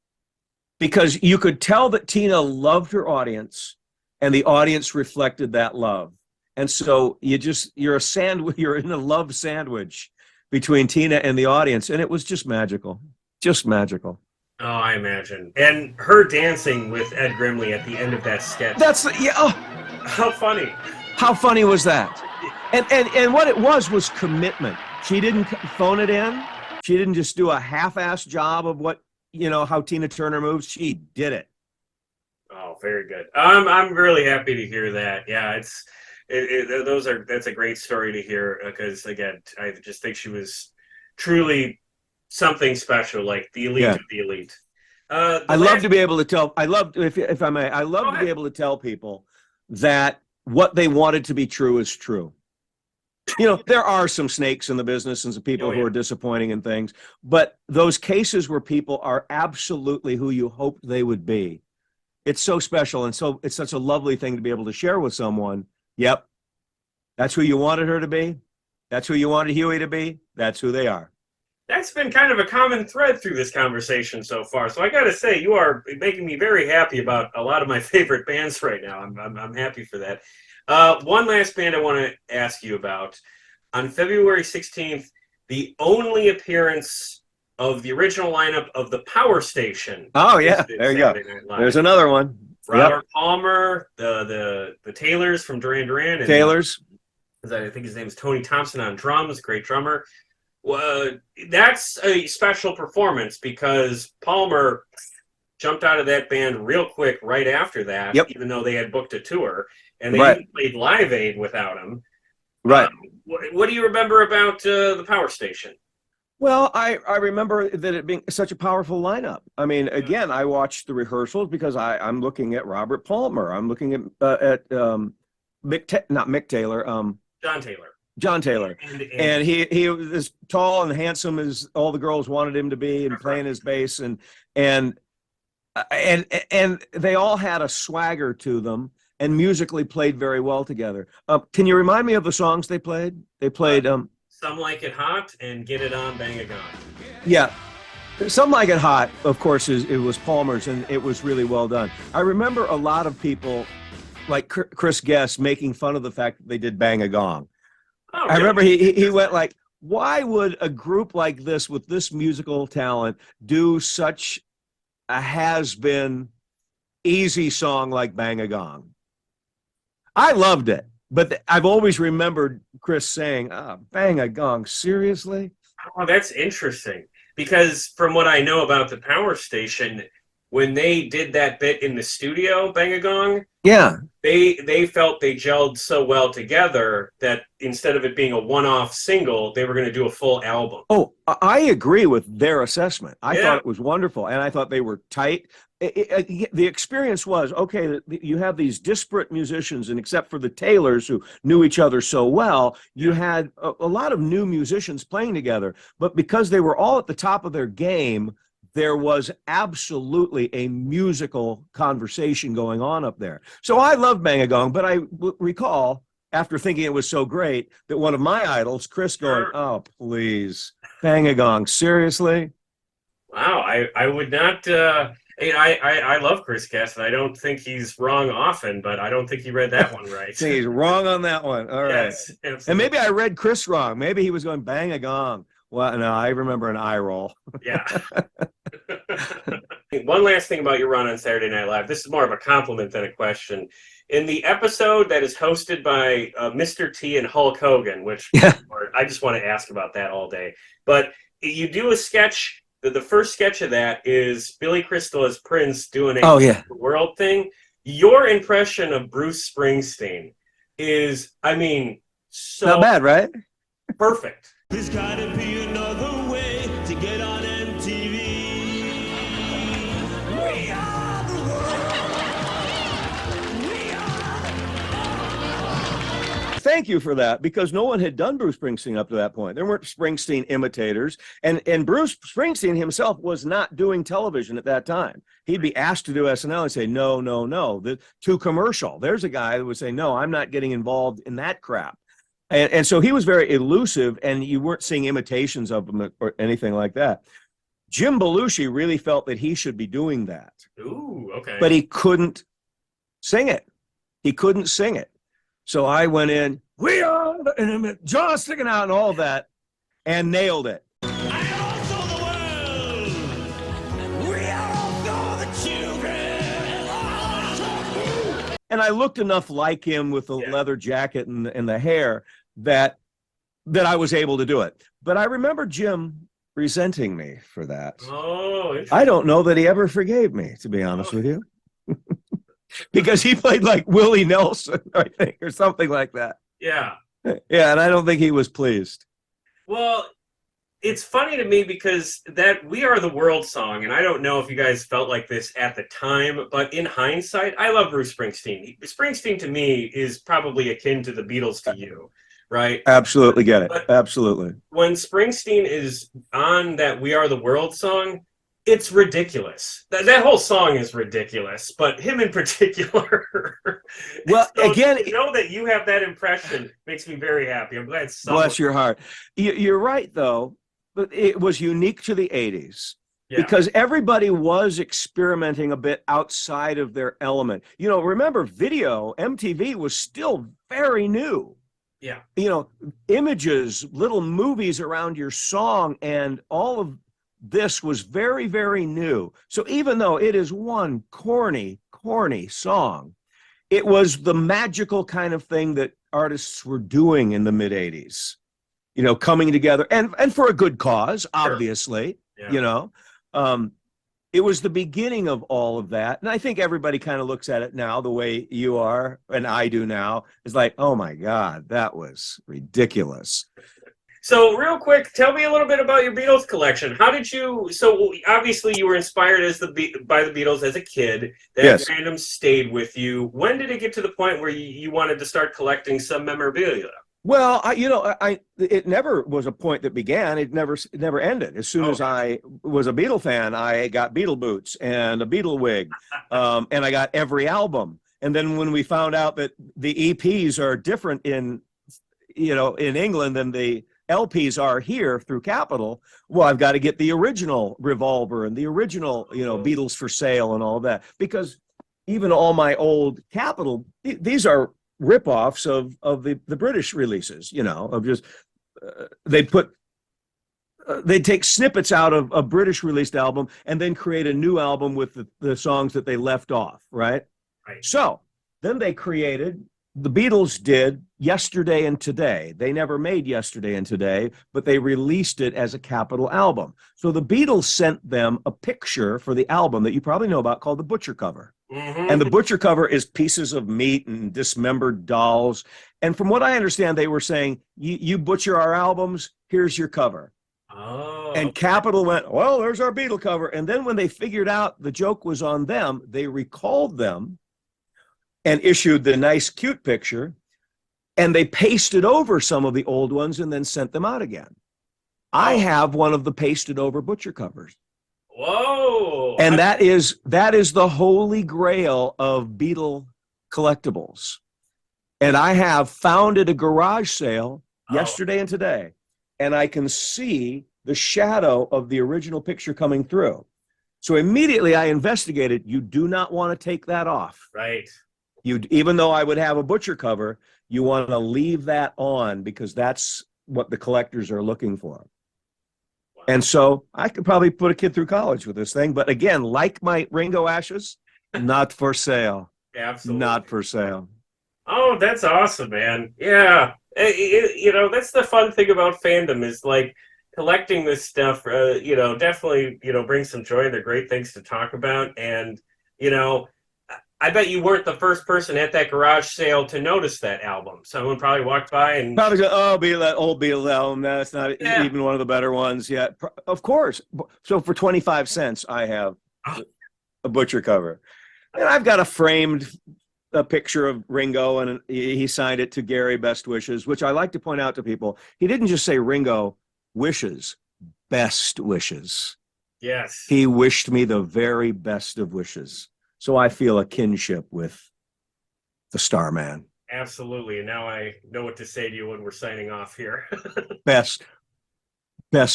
because you could tell that Tina loved her audience and the audience reflected that love. And so you're in a love sandwich between Tina and the audience. And it was just magical, just magical. Oh, I imagine. And her dancing with Ed Grimley at the end of that sketch. How funny. How funny was that? And what it was commitment. She didn't phone it in. She didn't just do a half-assed job of how Tina Turner moves. She did it. Oh, very good. I'm really happy to hear that. Yeah, that's a great story to hear because again, I just think she was truly something special, like the elite of the elite. I love to be able to tell. If I may, I love to be able to tell people that what they wanted to be true is true. There are some snakes in the business and some people who are disappointing in things, but those cases where people are absolutely who you hoped they would be, it's so special. And so it's such a lovely thing to be able to share with someone. Yep. That's who you wanted her to be. That's who you wanted Huey to be. That's who they are. That's been kind of a common thread through this conversation so far. So I got to say, you are making me very happy about a lot of my favorite bands right now. I'm happy for that. One last band I want to ask you about. On February 16th, the only appearance of the original lineup of the Power Station. Oh, yeah. There you go. There's another one. Robert Palmer, the Taylors from Duran Duran. And Taylors. I think his name is Tony Thompson on drums, great drummer. That's a special performance because Palmer jumped out of that band real quick right after that, even though they had booked a tour, and they even played Live Aid without him. Right. What do you remember about the Power Station? Well, I remember that it being such a powerful lineup. I mean, again, I watched the rehearsals because I'm looking at Robert Palmer. I'm looking at John Taylor. John Taylor. And he was as tall and handsome as all the girls wanted him to be, and playing his bass, and they all had a swagger to them and musically played very well together. Can you remind me of the songs they played? They played Some Like It Hot and Get It On, Bang a Gong. Yeah. Some Like It Hot, of course, it was Palmer's, and it was really well done. I remember a lot of people, like Chris Guest, making fun of the fact that they did Bang a Gong. Oh, I really? remember he went like, why would a group like this with this musical talent do such a has-been easy song like Bang a Gong? I loved it, but I've always remembered Chris saying, Bang a Gong, seriously? Oh, that's interesting. Because from what I know about the Power Station, when they did that bit in the studio, Bang a Gong, Yeah. they felt they gelled so well together that instead of it being a one-off single, they were going to do a full album. Oh, I agree with their assessment. I Yeah. thought it was wonderful, and I thought they were tight. The experience was, okay, you have these disparate musicians, and except for the Taylors who knew each other so well, you had a lot of new musicians playing together. But because they were all at the top of their game, there was absolutely a musical conversation going on up there. So I love Bang a Gong, but I recall, after thinking it was so great, that one of my idols, Chris, going, oh, please, Bang a Gong, seriously? Wow, I would not. I love Chris Guest, and I don't think he's wrong often, but I don't think he read that one right. I think he's wrong on that one. All right. Yes, absolutely. And maybe I read Chris wrong. Maybe he was going Bang a Gong. Well, no, I remember an eye roll. Yeah. One last thing about your run on Saturday Night Live. This is more of a compliment than a question. In the episode that is hosted by Mr. T and Hulk Hogan, which I just want to ask about that all day. But you do a sketch. The first sketch of that is Billy Crystal as Prince doing a world thing. Your impression of Bruce Springsteen is, I mean, so not bad, right? Perfect. There's gotta be another way to get on MTV. We are the world. We are. Thank you for that, because no one had done Bruce Springsteen up to that point. There weren't Springsteen imitators, and Bruce Springsteen himself was not doing television at that time. He'd be asked to do SNL and say, no, too commercial. There's a guy who would say, no, I'm not getting involved in that crap. And so he was very elusive, and you weren't seeing imitations of him or anything like that. Jim Belushi really felt that he should be doing that. Ooh, okay. But he couldn't sing it. He couldn't sing it. So I went in, we are, and jaw sticking out and all that, and nailed it. I am also the world. We are also the children. And I looked enough like him with the leather jacket and the hair that I was able to do it. But I remember Jim resenting me for that. Oh, I don't know that he ever forgave me, to be honest with you. Because he played like Willie Nelson, I think, or something like that. Yeah. Yeah, and I don't think he was pleased. Well, it's funny to me because that We Are the World song, and I don't know if you guys felt like this at the time, but in hindsight, I love Bruce Springsteen. Springsteen to me is probably akin to the Beatles to you, right? Absolutely get it. But absolutely. When Springsteen is on that We Are the World song, it's ridiculous. That whole song is ridiculous, but him in particular. Well, so again, to know that you have that impression makes me very happy. I'm glad someone... Bless your heart. You're right, though. But it was unique to the 80s. Yeah. Because everybody was experimenting a bit outside of their element. You know, remember, MTV was still very new. Yeah. You know, images, little movies around your song, and all of this was very, very new. So even though it is one corny song, it was the magical kind of thing that artists were doing in the mid-'80s. You know, coming together and for a good cause, obviously. Sure. Yeah. You know, it was the beginning of all of that. And I think everybody kind of looks at it now the way you are and I do now. It's like, oh my God, that was ridiculous. So real quick, tell me a little bit about your Beatles collection. How did you, so obviously you were inspired by the Beatles as a kid. That fandom stayed with you. When did it get to the point where you wanted to start collecting some memorabilia? Well, it never was a point that began. It never ended. As soon as I was a Beatle fan, I got Beatle boots and a Beatle wig, and I got every album. And then when we found out that the EPs are different in England than the LPs are here through Capitol, well, I've got to get the original Revolver and the original, Beatles for Sale and all of that, because even all my old Capitol, these are ripoffs of the British releases, of just they'd take snippets out of a British released album and then create a new album with the songs that they left off, right? Right. So then the Beatles did Yesterday and Today. They never made Yesterday and Today, but they released it as a capital album. So the Beatles sent them a picture for the album that you probably know about called the Butcher cover. Mm-hmm. And the Butcher cover is pieces of meat and dismembered dolls. And from what I understand, they were saying, you butcher our albums, here's your cover. Oh. And Capitol went, well, there's our Beatle cover. And then when they figured out the joke was on them, they recalled them and issued the nice, cute picture. And they pasted over some of the old ones and then sent them out again. I have one of the pasted over Butcher covers. Whoa. And that is the holy grail of Beatle collectibles. And I have found at a garage sale yesterday and today. And I can see the shadow of the original picture coming through. So immediately I investigated. You do not want to take that off. Right. Even though I would have a Butcher cover, you want to leave that on because that's what the collectors are looking for. Wow. And so I could probably put a kid through college with this thing. But again, like my Ringo ashes, not for sale. Absolutely. Not for sale. Oh, that's awesome, man. Yeah. That's the fun thing about fandom is like collecting this stuff, definitely, brings some joy. They're great things to talk about. And, I bet you weren't the first person at that garage sale to notice that album. Someone probably walked by and probably said, "Oh, that old Beatles album. That's not even one of the better ones yet." Of course. So for 25 cents, I have a Butcher cover, and I've got a picture of Ringo, and he signed it to Gary, best wishes. Which I like to point out to people. He didn't just say Ringo wishes, best wishes. Yes. He wished me the very best of wishes. So I feel a kinship with the Starman. Absolutely. And now I know what to say to you when we're signing off here. Best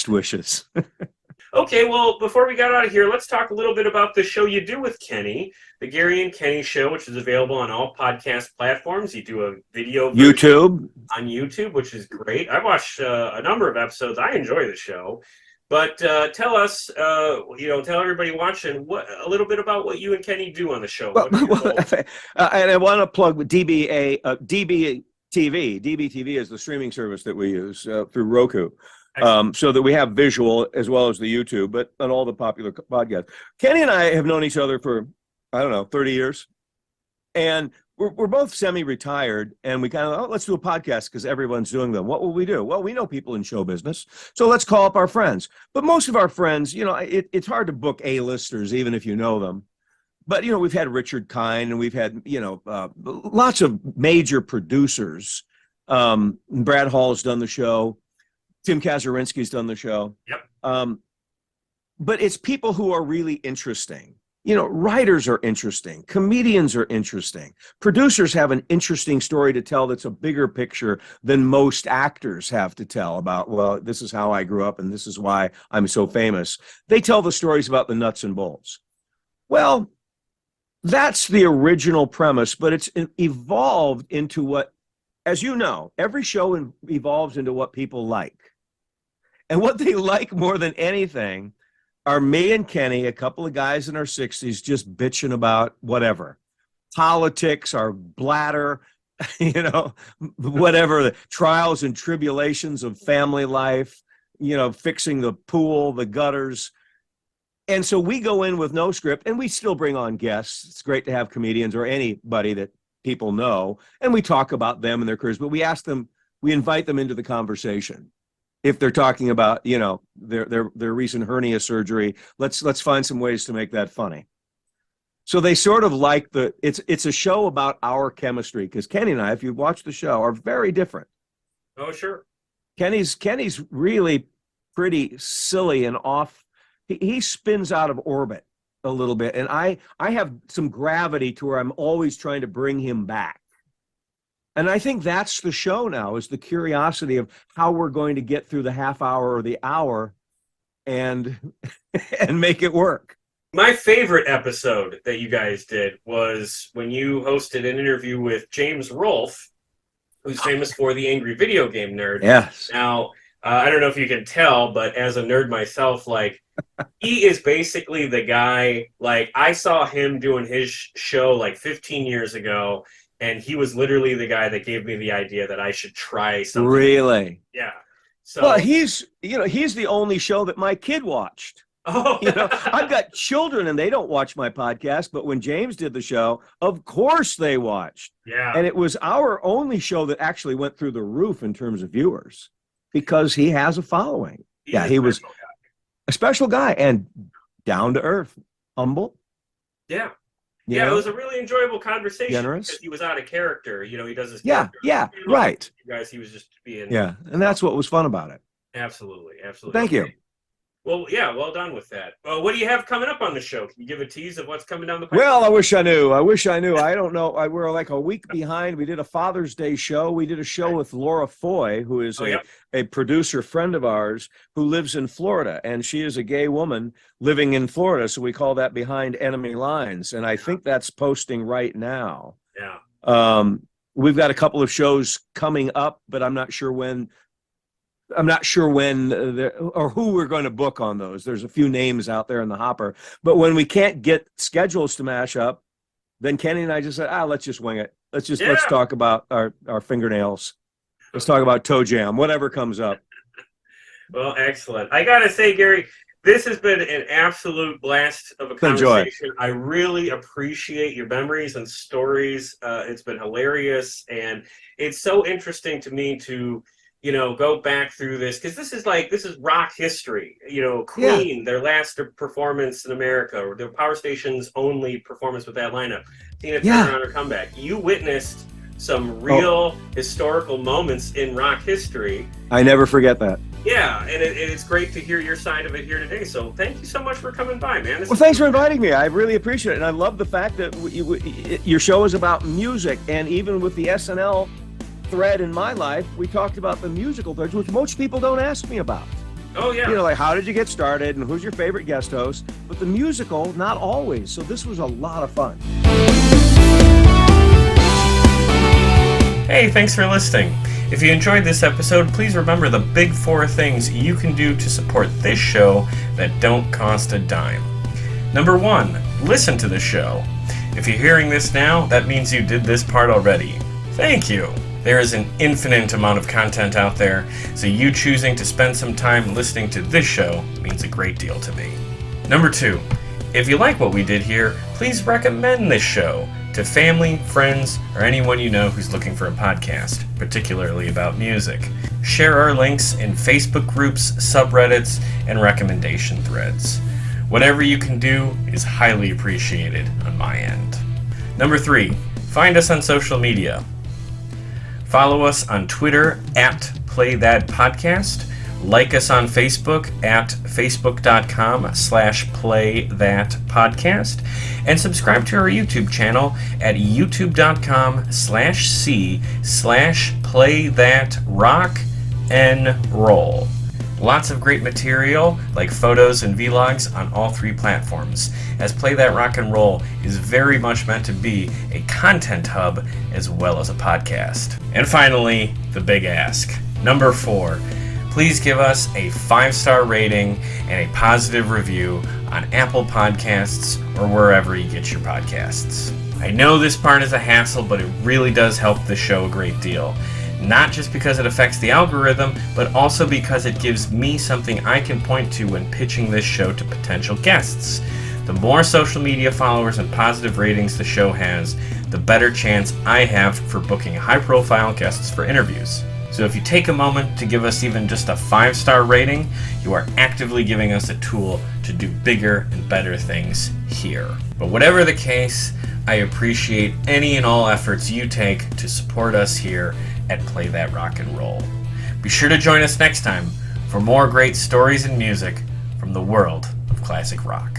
wishes. Okay, well, before we got out of here, let's talk a little bit about the show you do with Kenny, the Gary and Kenny Show, which is available on all podcast platforms. You do a video YouTube on YouTube, which is great. I watched a number of episodes. I enjoy the show. But tell us, tell everybody watching a little bit about what you and Kenny do on the show. And I want to plug DB TV. DB TV is the streaming service that we use through Roku, so that we have visual as well as the YouTube, but on all the popular podcasts. Kenny and I have known each other for, 30 years. And we're both semi-retired, and we kind of, let's do a podcast because everyone's doing them. What will we do? Well, we know people in show business, so let's call up our friends. But most of our friends, it's hard to book A-listers, even if you know them. But, we've had Richard Kind, and we've had, lots of major producers. Brad Hall's done the show. Tim Kazurinsky's done the show. Yep. But it's people who are really interesting. Writers are interesting. Comedians are interesting. Producers have an interesting story to tell that's a bigger picture than most actors have to tell about, well, this is how I grew up and this is why I'm so famous. They tell the stories about the nuts and bolts. Well, that's the original premise, but it's evolved into what, as you know, every show evolves into what people like. And what they like more than anything are me and Kenny, a couple of guys in our 60s, just bitching about whatever. Politics, our bladder, whatever, the trials and tribulations of family life, fixing the pool, the gutters. And so we go in with no script, and we still bring on guests. It's great to have comedians or anybody that people know, and we talk about them and their careers, but we invite them into the conversation. If they're talking about, their recent hernia surgery, let's find some ways to make that funny. So they sort of like it's a show about our chemistry, because Kenny and I, if you've watched the show, are very different. Oh, sure. Kenny's really pretty silly and off. He spins out of orbit a little bit, and I have some gravity to where I'm always trying to bring him back. And I think that's the show now, is the curiosity of how we're going to get through the half hour or the hour and make it work. My favorite episode that you guys did was when you hosted an interview with James Rolfe, who's famous for the Angry Video Game Nerd. Yes. Now, I don't know if you can tell, but as a nerd myself, like, he is basically the guy, like, I saw him doing his show like 15 years ago, and he was literally the guy that gave me the idea that I should try something. Really? Yeah. So, Well, he's the only show that my kid watched. oh, I've got children and they don't watch my podcast, but when James did the show, of course they watched. yeah. And it was our only show that actually went through the roof in terms of viewers because he has a following. He's he a was special guy. a special guy and down to earth, humble. Yeah. you Yeah, know? it was a really enjoyable conversation Generous. because he was out of character. You know, he does his Yeah, character. yeah, You know, right. You guys, he was just being Yeah, and that's what was fun about it. absolutely, absolutely. Thank you. Well, yeah, well done with that. What do you have coming up on the show? Can you give a tease of what's coming down the pipe? Well, I wish I knew. I don't know. We're like a week behind. We did a Father's Day show. We did a show with Laura Foy, who is a producer friend of ours who lives in Florida, and she is a gay woman living in Florida. So we call that Behind Enemy Lines, and I think that's posting right now. Yeah. We've got a couple of shows coming up, but I'm not sure when. Or who we're going to book on those. There's a few names out there in the hopper, but when we can't get schedules to mash up, then Kenny and I just said, let's just wing it. Let's talk about our fingernails. Let's talk about toe jam, whatever comes up. Well, excellent. I got to say, Gary, this has been an absolute blast of a conversation. I really appreciate your memories and stories. It's been hilarious, and it's so interesting to me to go back through this because this is rock history. Queen, their last performance in America, or their Power Station's only performance with that lineup. Tina Turner on her comeback. You witnessed some real historical moments in rock history. I never forget that. Yeah, and it's great to hear your side of it here today. So thank you so much for coming by, man. Well, thanks for inviting me. I really appreciate it, and I love the fact that your show is about music, and even with the SNL thread in my life, we talked about the musical threads, which most people don't ask me about. Oh, yeah. Like how did you get started and who's your favorite guest host? But the musical, not always. So this was a lot of fun. Hey, thanks for listening. If you enjoyed this episode, please remember the big 4 things you can do to support this show that don't cost a dime. Number 1, listen to the show. If you're hearing this now, that means you did this part already. Thank you. There is an infinite amount of content out there, so you choosing to spend some time listening to this show means a great deal to me. Number 2, if you like what we did here, please recommend this show to family, friends, or anyone you know who's looking for a podcast, particularly about music. Share our links in Facebook groups, subreddits, and recommendation threads. Whatever you can do is highly appreciated on my end. Number 3, find us on social media. Follow us on Twitter @PlayThatPodcast. Like us on Facebook facebook.com/PlayThatPodcast. And subscribe to our YouTube channel at youtube.com/PlayThatRock'n'Roll. Lots of great material like photos and vlogs on all 3 platforms, as Play That Rock and Roll is very much meant to be a content hub as well as a podcast. And finally, the big ask. Number 4, please give us a 5-star rating and a positive review on Apple Podcasts or wherever you get your podcasts. I know this part is a hassle, but it really does help the show a great deal. Not just because it affects the algorithm, but also because it gives me something I can point to when pitching this show to potential guests. The more social media followers and positive ratings the show has, the better chance I have for booking high-profile guests for interviews. So if you take a moment to give us even just a 5-star rating, you are actively giving us a tool to do bigger and better things here. But whatever the case, I appreciate any and all efforts you take to support us here at Play That Rock and Roll. Be sure to join us next time for more great stories and music from the world of classic rock.